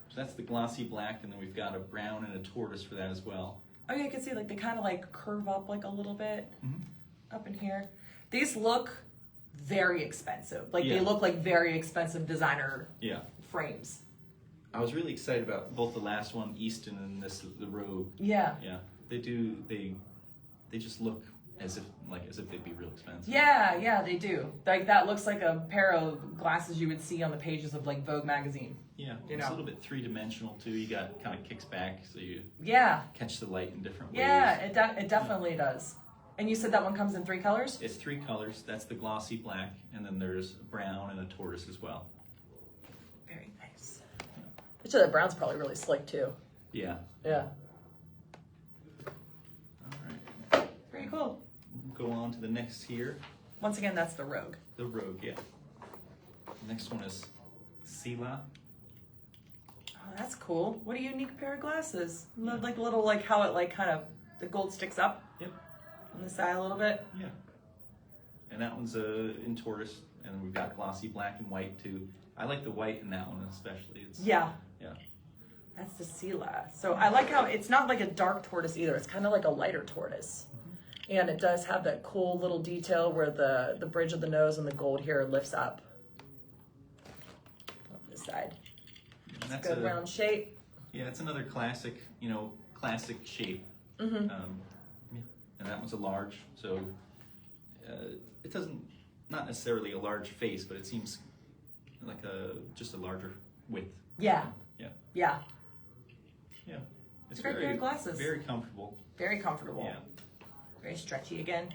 So that's the glossy black, and then we've got a brown and a tortoise for that as well. Oh yeah, you can see like they kind of like curve up like a little bit up in here. These look very expensive. Like they look like very expensive designer frames. I was really excited about both the last one, Easton, and the Rogue. Yeah. Yeah. They do. They just look as if they'd be real expensive. Yeah, yeah, they do. Like that looks like a pair of glasses you would see on the pages of like Vogue magazine. Yeah, you it's know. a little bit 3-dimensional too. You got kind of kicks back, so you catch the light in different ways. Yeah, it definitely does. And you said that one comes in 3 colors? It's 3 colors. That's the glossy black, and then there's brown and a tortoise as well. Very nice. Actually, that brown's probably really slick too. Yeah. Yeah. All right. Very cool. We'll go on to the next here. Once again, that's the Rogue. The Rogue, yeah. The next one is Selah. Oh, that's cool. What a unique pair of glasses. Like little like how it like kind of the gold sticks up. Yep. On the side a little bit. Yeah. And that one's in tortoise, and then we've got glossy black and white too. I like the white in that one especially. Yeah. Yeah. That's the Selah. So I like how it's not like a dark tortoise either. It's kind of like a lighter tortoise. And it does have that cool little detail where the bridge of the nose and the gold here lifts up. On this side. And that's good round shape. Yeah, it's another classic, classic shape. Mm-hmm. And that one's a large, so it doesn't, not necessarily a large face, but it seems like just a larger width. Yeah. Yeah. Yeah. Yeah. It's a great pair of glasses. Very comfortable. Very comfortable. Yeah. Very stretchy again.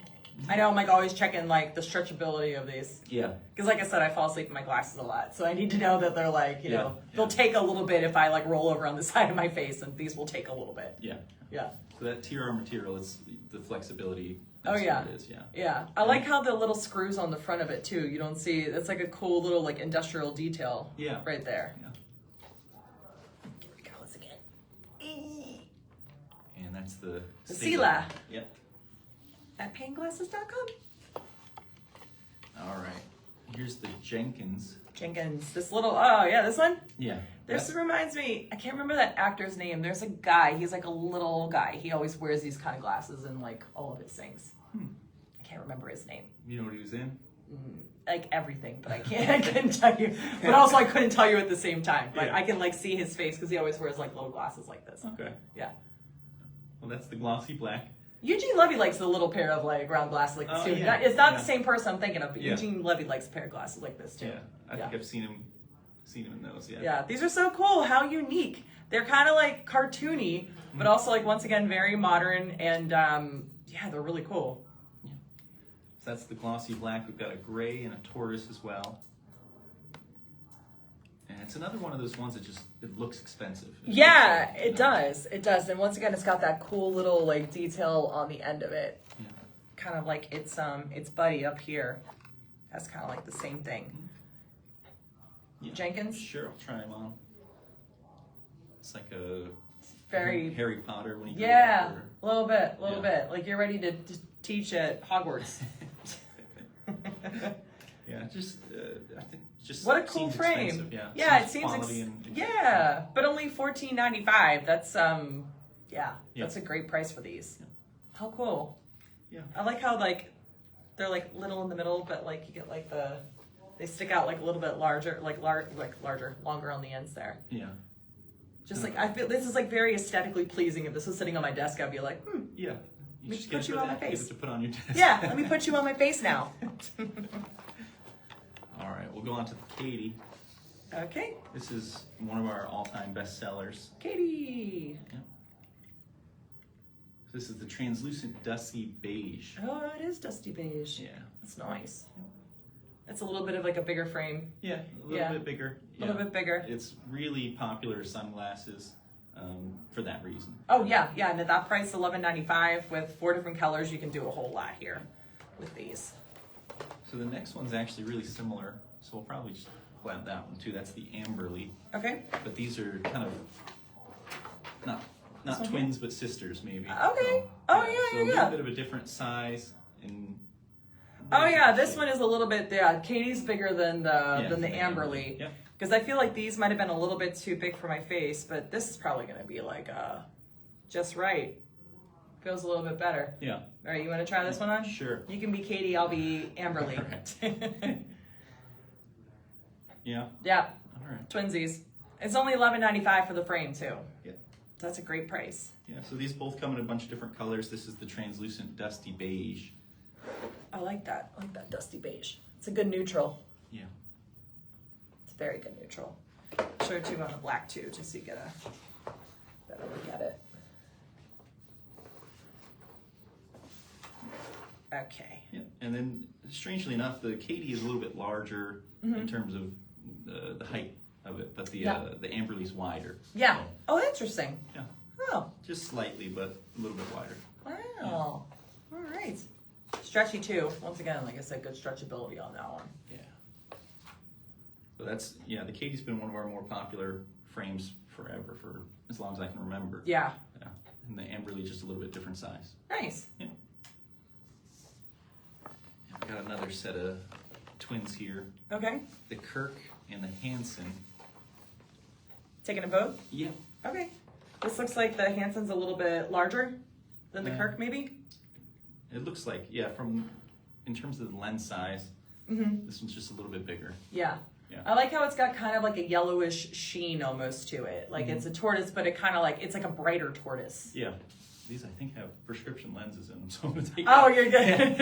I know I'm like always checking like the stretchability of these. Yeah. Because like I said, I fall asleep in my glasses a lot. So I need to know that they're like, Yeah. they'll take a little bit if I like roll over on the side of my face, and these will take a little bit. Yeah. Yeah. So that TR material, it's the flexibility. Oh yeah. What it is, yeah. Yeah. I like how the little screws on the front of it too. You don't see, it's like a cool little like industrial detail. Yeah. Right there. Yeah. Here we go, once again. And that's the Selah. Yep. At PayneGlasses.com. All right. Here's the Jenkins. Jenkins. This little, oh yeah, this one? Yeah. This reminds me, I can't remember that actor's name. There's a guy, he's like a little guy. He always wears these kind of glasses in like all of his things. I can't remember his name. You know what he was in? Like everything, but I couldn't tell you. But also I couldn't tell you at the same time. But Yeah. I can like see his face because he always wears like little glasses like this. Okay. Yeah. Well, that's the glossy black. Eugene Levy likes the little pair of like round glasses like this too. Yeah. It's not Yeah. the same person I'm thinking of, but Yeah. Eugene Levy likes a pair of glasses like this too. Yeah. I think I've seen him in those. Yeah. Yeah, these are so cool. How unique. They're kind of like cartoony, but also like once again very modern and yeah, they're really cool. Yeah. So that's the glossy black. We've got a gray and a tortoise as well. And it's another one of those ones that just it looks expensive. Yeah, it does. It does. And once again, it's got that cool little like detail on the end of it. Yeah. Kind of like its buddy up here. That's kind of like the same thing. Yeah. Jenkins? Sure, I'll try them on. It's like a Very Harry Potter when he grew yeah, up, or- a little bit. Like you're ready to teach at Hogwarts. Yeah, just I think just What a cool seems frame. expensive, yeah. Yeah, it Seems seems quality and yeah, but only $14.95. That's yeah, Yeah. that's a great price for these. Yeah. How cool. Yeah. I like how like they're like little in the middle, but like you get like they stick out like a little bit larger, longer on the ends there. Yeah. Just like I feel this is like very aesthetically pleasing. If this was sitting on my desk, I'd be like, Yeah. Let me just put get you it on my back, get face. it to put on your desk. yeah, let me put you on my face now. All right, we'll go on to the Katie. Okay, This is one of our all-time bestsellers. Katie. This is the translucent dusty beige. Oh, it is dusty beige. Yeah. That's nice. It's a little bit of like a bigger frame. Yeah, a little Yeah. bit bigger. A little bit bigger. It's really popular sunglasses for that reason. Oh yeah, and at that price, $11.95 with 4 different colors, you can do a whole lot here with these. So the next one's actually really similar. So we'll probably just grab that one too. That's the Amberly. Okay. But these are kind of not one twins, but sisters maybe. Okay. So, Oh, so yeah. a little bit of a different size and. Oh yeah, this one is a little bit. Yeah, Katie's bigger than the Amberly. Amberly. Yeah. Because I feel like these might have been a little bit too big for my face, but this is probably going to be like just right. Goes a little bit better. Yeah. All right, you want to try this one on? Sure. You can be Katie, I'll be Amberly. Alright. Yeah. Yeah, All right. twinsies. It's only $11.95 for the frame too. Yeah. That's a great price. Yeah. So these both come in a bunch of different colors. This is the translucent dusty beige. I like that. I like that dusty beige. It's a good neutral. Yeah. It's a very good neutral. Show it to you on the black too, just so you get a better look at it. Okay. Yeah. And then, strangely enough, the Katie is a little bit larger in terms of the height of it, but the Amberly's wider. Yeah. So, Oh, interesting. yeah. Oh, Just slightly, but a little bit wider. wow. All right. Stretchy too. Once again, like I said, good stretchability on that one. Yeah. So that's, the Katie's been one of our more popular frames forever, for as long as I can remember. Yeah. Yeah. And the Amberly just a little bit different size. Nice. Yeah. I've got another set of twins here. Okay. The Kirk and the Hansen. Taking a vote? Yeah. Okay. This looks like the Hansen's a little bit larger than the Yeah. Kirk, maybe? It looks like, in terms of the lens size, this one's just a little bit bigger. Yeah. Yeah. I like how it's got kind of like a yellowish sheen almost to it. Like it's a tortoise, but it kind of like, it's like a brighter tortoise. Yeah. These, I think, have prescription lenses in them, so I'm going to take Oh, you're good.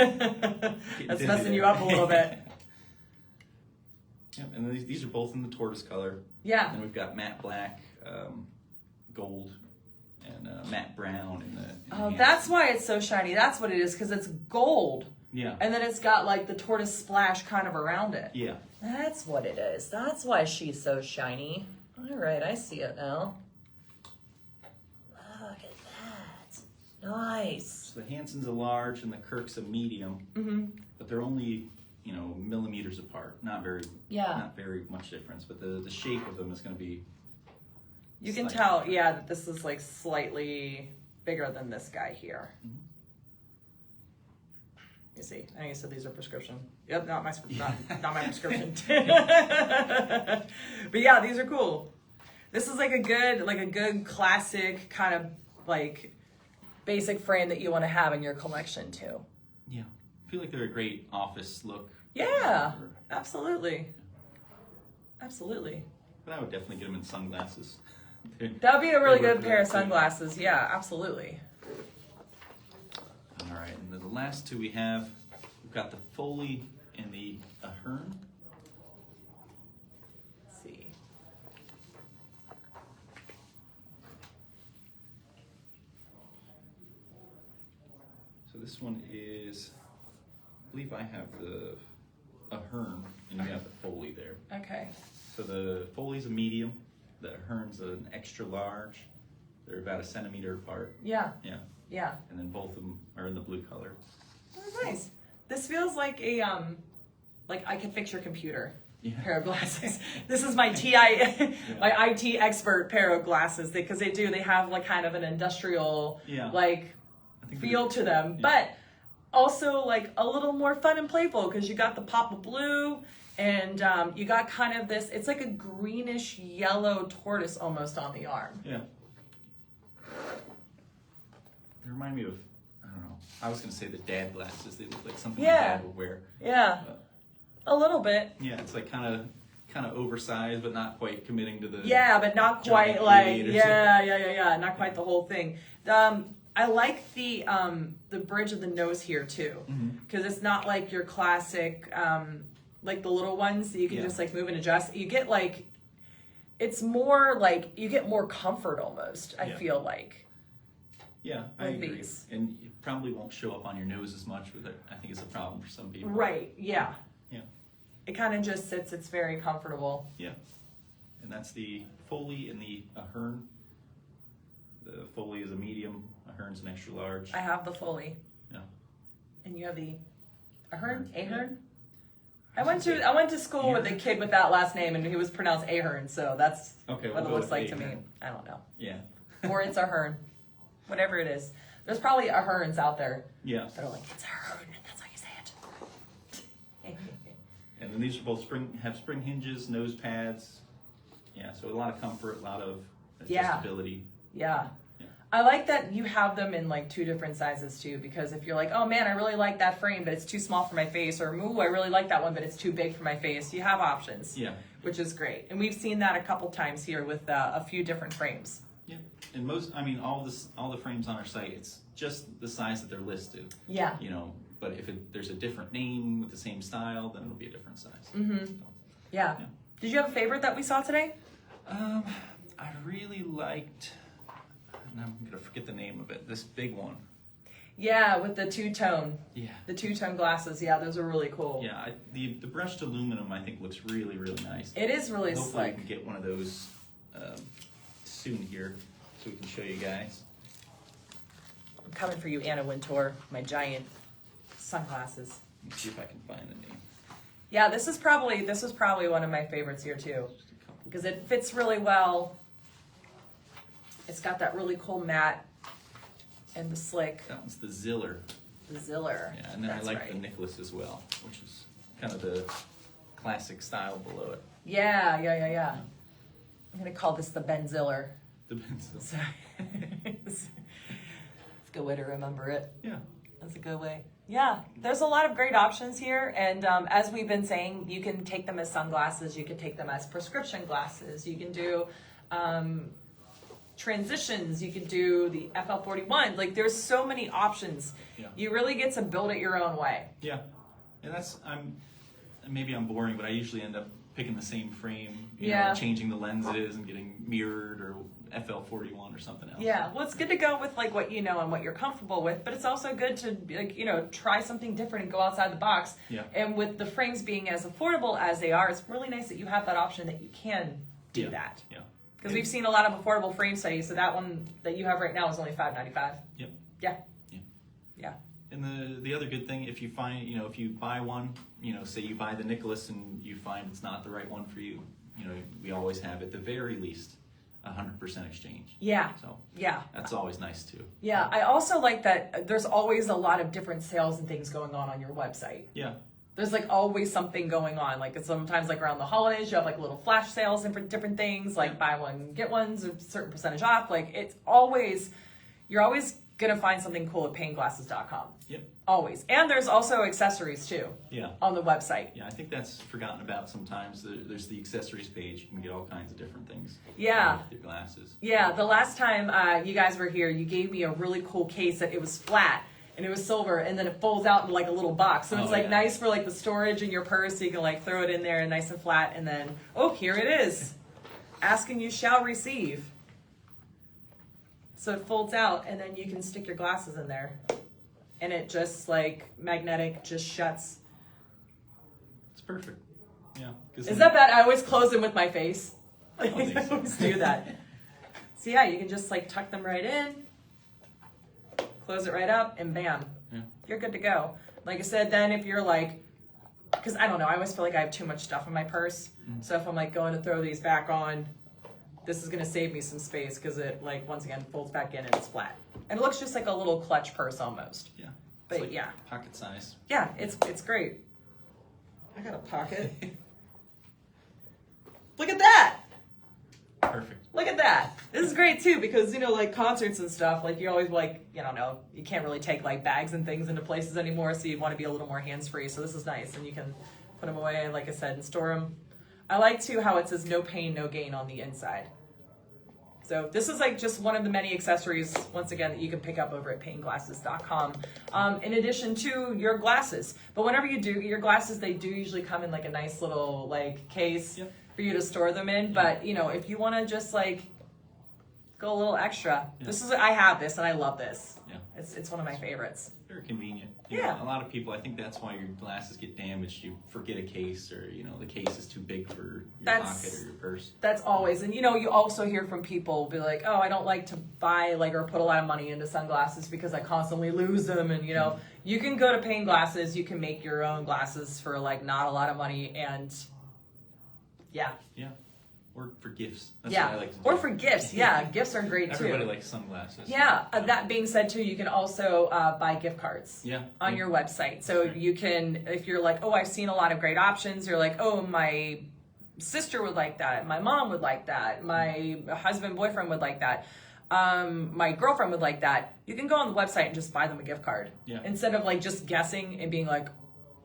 That's messing you up a little bit. Yeah, and then these are both in the tortoise color. Yeah. And we've got matte black, gold, and matte brown in the Oh, Hansen. that's why it's so shiny. That's what it is, because it's gold. Yeah. And then it's got like the tortoise splash kind of around it. Yeah. That's what it is. That's why she's so shiny. All right, I see it now. Look at that. Nice. So the Hansen's a large and the Kirk's a medium, but they're only, millimeters apart. Not very much difference, but the shape of them is going to be. You can slightly tell, different. yeah, that this is like slightly bigger than this guy here. You see, I know you said these are prescription. Yep, not my prescription. But yeah, these are cool. This is like a good classic kind of like basic frame that you want to have in your collection too. Yeah, I feel like they're a great office look. Yeah, absolutely. Absolutely. But I would definitely get them in sunglasses. That would be a really good pair of sunglasses. Yeah, absolutely. All right, and then the last two we've got the Foley and the Ahern. Let's see. So this one is, I believe I have the Ahern and you have the Foley there. Okay. So the Foley's a medium, the Ahern's an extra large. They're about 1 centimeter apart. Yeah. Yeah. Yeah. And then both of them are in the blue color. Oh, nice. This feels like a like I can fix your computer pair of glasses. This is my my IT expert pair of glasses because they have like kind of an industrial like feel to them, but also like a little more fun and playful because you got the pop of blue and you got kind of this. It's like a greenish yellow tortoise almost on the arm. Yeah. They remind me of, I don't know, I was going to say the dad glasses. They look like something my dad would wear. Yeah. A little bit. Yeah, it's like kind of oversized, but not quite committing to the. Yeah, but not quite like not quite the whole thing. I like the bridge of the nose here too, because it's not like your classic like the little ones that you can just like move and adjust. You get like, it's more like you get more comfort almost. I feel like. Yeah, I agree. And it probably won't show up on your nose as much, but I think it's a problem for some people. Right, yeah. Yeah. It kind of just sits, it's very comfortable. Yeah. And that's the Foley and the Ahern. The Foley is a medium, Ahern's an extra large. I have the Foley. Yeah. And you have the Ahern? Ahern? I went to school with a kid with that last name and he was pronounced Ahern, so that's what it looks like to me. I don't know. Yeah. Or it's Ahern. Whatever it is. There's probably Aherns out there. Yeah. That are like, it's Ahern, that's how you say it. And then these are both have spring hinges, nose pads. Yeah, so a lot of comfort, a lot of adjustability. Yeah. I like that you have them in like 2 different sizes too, because if you're like, oh man, I really like that frame, but it's too small for my face, or ooh, I really like that one, but it's too big for my face, you have options. Yeah. Which is great. And we've seen that a couple times here with a few different frames. Yeah. And all the frames on our site, it's just the size that they're listed. Yeah. You know, but if there's a different name with the same style, then it'll be a different size. Mm-hmm. So, yeah. Did you have a favorite that we saw today? I really liked, and I'm going to forget the name of it, this big one. Yeah, with the two-tone. Yeah. The two-tone glasses. Yeah, those are really cool. Yeah, the brushed aluminum, I think, looks really, really nice. It is really Hopefully slick. I can get one of those soon here so we can show you guys. I'm coming for you, Anna Wintour, my giant sunglasses. Let me see if I can find the name. Yeah, this is probably one of my favorites here too, because it fits really well. It's got that really cool matte and the slick. That one's the Ziller. The Ziller. Yeah, and then I like the Nicholas as well, which is kind of the classic style below it. Yeah. I'm gonna call this the Ben Ziller. The Ben Ziller. Sorry. It's a good way to remember it. Yeah. That's a good way. Yeah, there's a lot of great options here, and as we've been saying, you can take them as sunglasses, you can take them as prescription glasses, you can do transitions, you can do the FL41, like there's so many options. Yeah. You really get to build it your own way. Yeah, and maybe I'm boring, but I usually end up picking the same frame, you know, changing the lenses and getting mirrored or FL41 or something else. Yeah, well, it's good to go with like what you know and what you're comfortable with, but it's also good to try something different and go outside the box. Yeah. And with the frames being as affordable as they are, it's really nice that you have that option that you can do that. Yeah. Because we've seen a lot of affordable frame studies, so that one that you have right now is only $5.95. Yep. Yeah. Yeah. Yeah. And the other good thing, if you find, if you buy one, say you buy the Nicholas and you find it's not the right one for you, we always have at the very least 100% exchange. Yeah. So Yeah. that's always nice too. Yeah. I also like that there's always a lot of different sales and things going on your website. Yeah. There's like always something going on. Like sometimes like around the holidays, you have like little flash sales and for different things, like buy one, get one's a certain percentage off. Like it's always, you're always going to find something cool at PayneGlasses.com. Yep. Always. And there's also accessories too. Yeah. On the website. Yeah, I think that's forgotten about sometimes. There's the accessories page. You can get all kinds of different things. Yeah. With your glasses. Yeah. The last time you guys were here, you gave me a really cool case that it was flat. And it was silver, and then it folds out in like a little box. So it's like nice for like the storage in your purse. So you can like throw it in there and nice and flat. And then, oh, here it is. Ask and you shall receive. So it folds out, and then you can stick your glasses in there. And it just like magnetic, just shuts. It's perfect. Yeah. Is that bad? I always close them with my face. I don't think so. I always do that. So yeah, you can just like tuck them right in. Close it right up, and bam, you're good to go. Like I said, then if you're like, because I don't know, I always feel like I have too much stuff in my purse. So if I'm like going to throw these back on, this is going to save me some space because it like once again folds back in and it's flat. And it looks just like a little clutch purse almost. Yeah. But like yeah. Pocket size. Yeah, it's great. I got a pocket. Look at that. Perfect. Look at that. This is great too because, you know, like concerts and stuff, like you always like, you don't know, you can't really take like bags and things into places anymore. So you want to be a little more hands-free. So this is nice. And you can put them away, like I said, and store them. I like too how it says no pain, no gain on the inside. So this is like just one of the many accessories, once again, that you can pick up over at PayneGlasses.com. In addition to your glasses. But whenever you do get your glasses, they do usually come in like a nice little like case. Yep. For you to store them in, but you know, if you want to just like go a little extra, this is I have this and I love this. Yeah, it's one of my favorites. Very convenient. You Yeah, know, a lot of people, I think that's why your glasses get damaged. You forget a case, or you know, the case is too big for your pocket or your purse. That's always, and you know, you also hear from people be like, oh, I don't like to buy like or put a lot of money into sunglasses because I constantly lose them, and you know, you can go to Payne Glasses, you can make your own glasses for like not a lot of money and. Yeah. Yeah. Or for gifts. That's yeah. what I like to do. Or for gifts. Yeah. Gifts are great too. Everybody likes sunglasses. Yeah. That being said too, you can also buy gift cards on your website. So you can, if you're like, oh, I've seen a lot of great options. You're like, oh, my sister would like that. My mom would like that. My husband, boyfriend would like that. My girlfriend would like that. You can go on the website and just buy them a gift card. Yeah. Instead of like just guessing and being like,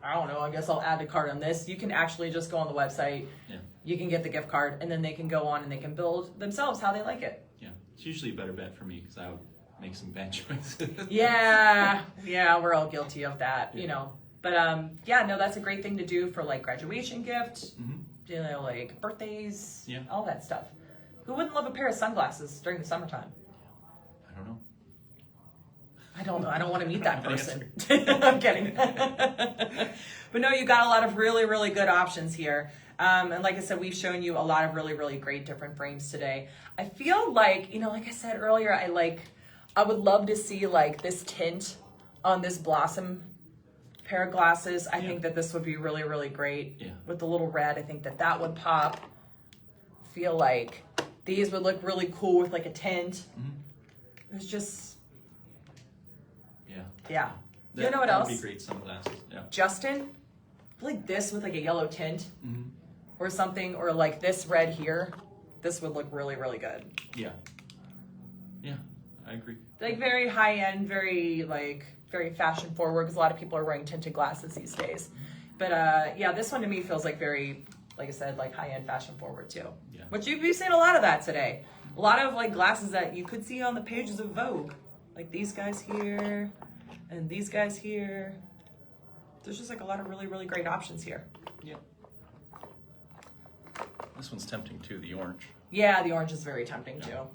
I don't know, I guess I'll add the card on this. You can actually just go on the website. Yeah. You can get the gift card, and then they can go on and they can build themselves how they like it. Yeah. It's usually a better bet for me because I would make some bad choices. Yeah, we're all guilty of that, you know. But yeah, no, that's a great thing to do for like graduation gift, you know, like birthdays, all that stuff. Who wouldn't love a pair of sunglasses during the summertime? I don't know. I don't want to meet that person. I'm kidding. But no, you got a lot of really, really good options here. And like I said, we've shown you a lot of really, really great different frames today. I feel like, you know, like I said earlier, I would love to see like this tint on this Blossom pair of glasses. I think that this would be really, really great. Yeah. With the little red, I think that would pop. Feel like these would look really cool with like a tint. It was just... Yeah. You know what else? That would be great sunglasses. Yeah. Justin, I feel like this with like a yellow tint or something, or like this red here. This would look really, really good. Yeah. Yeah, I agree. Like very high end, very fashion forward because a lot of people are wearing tinted glasses these days. But yeah, this one to me feels like very, like I said, like high end fashion forward too. Yeah. Which you've seen a lot of that today. A lot of like glasses that you could see on the pages of Vogue, like these guys here. And these guys here. There's just like a lot of really, really great options here. Yeah. This one's tempting too, the orange. Yeah, the orange is very tempting too. Well,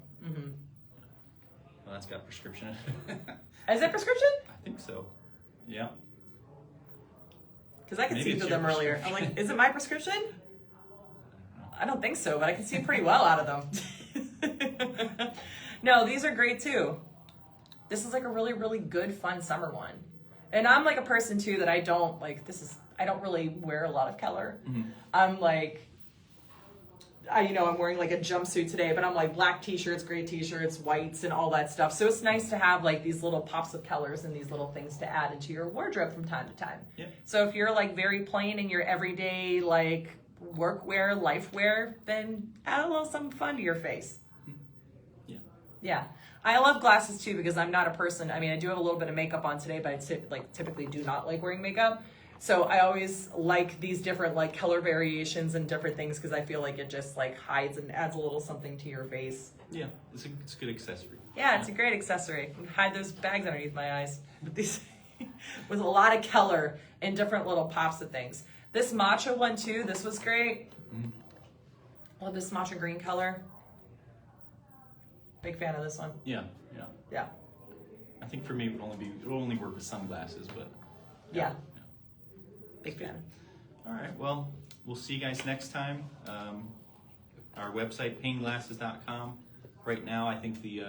that's got prescription. Is it prescription? I think so. Yeah. Because I could see through them earlier. I'm like, is it my prescription? I don't think so, but I can see pretty well out of them. No, these are great too. This is like a really, really good, fun summer one. And I'm like a person too that I don't really wear a lot of color. I'm like, I'm wearing like a jumpsuit today, but I'm like black t-shirts, gray t-shirts, whites, and all that stuff. So it's nice to have like these little pops of colors and these little things to add into your wardrobe from time to time. Yeah. So if you're like very plain in your everyday like work wear, life wear, then add a little something fun to your face. Yeah. Yeah. I love glasses too because I'm not a person. I mean, I do have a little bit of makeup on today, but I typically do not like wearing makeup. So I always like these different like color variations and different things because I feel like it just like hides and adds a little something to your face. Yeah, it's a good accessory. Yeah, it's a great accessory. You can hide those bags underneath my eyes with these with a lot of color and different little pops of things. This matcha one too, this was great. Mm. Love this matcha green color. Big fan of this one. Yeah. Yeah. I think for me it would only work with sunglasses, but Yeah. Big fan. All right. Well, we'll see you guys next time. Our website, PayneGlasses.com. Right now, I think the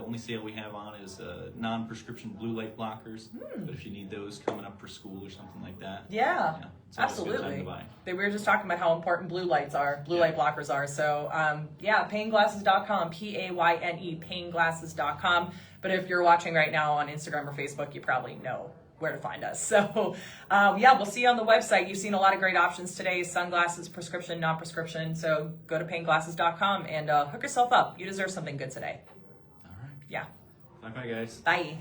only sale we have on is non-prescription blue light blockers. But if you need those coming up for school or something like that, Yeah, it's always a good time absolutely. to buy. We were just talking about how important blue light blockers are. So, PayneGlasses.com, Payne, PayneGlasses.com. But if you're watching right now on Instagram or Facebook, you probably know where to find us. So, we'll see you on the website. You've seen a lot of great options today: sunglasses, prescription, non-prescription. So go to PayneGlasses.com and hook yourself up. You deserve something good today. All right. Yeah. Bye-bye, guys. Bye.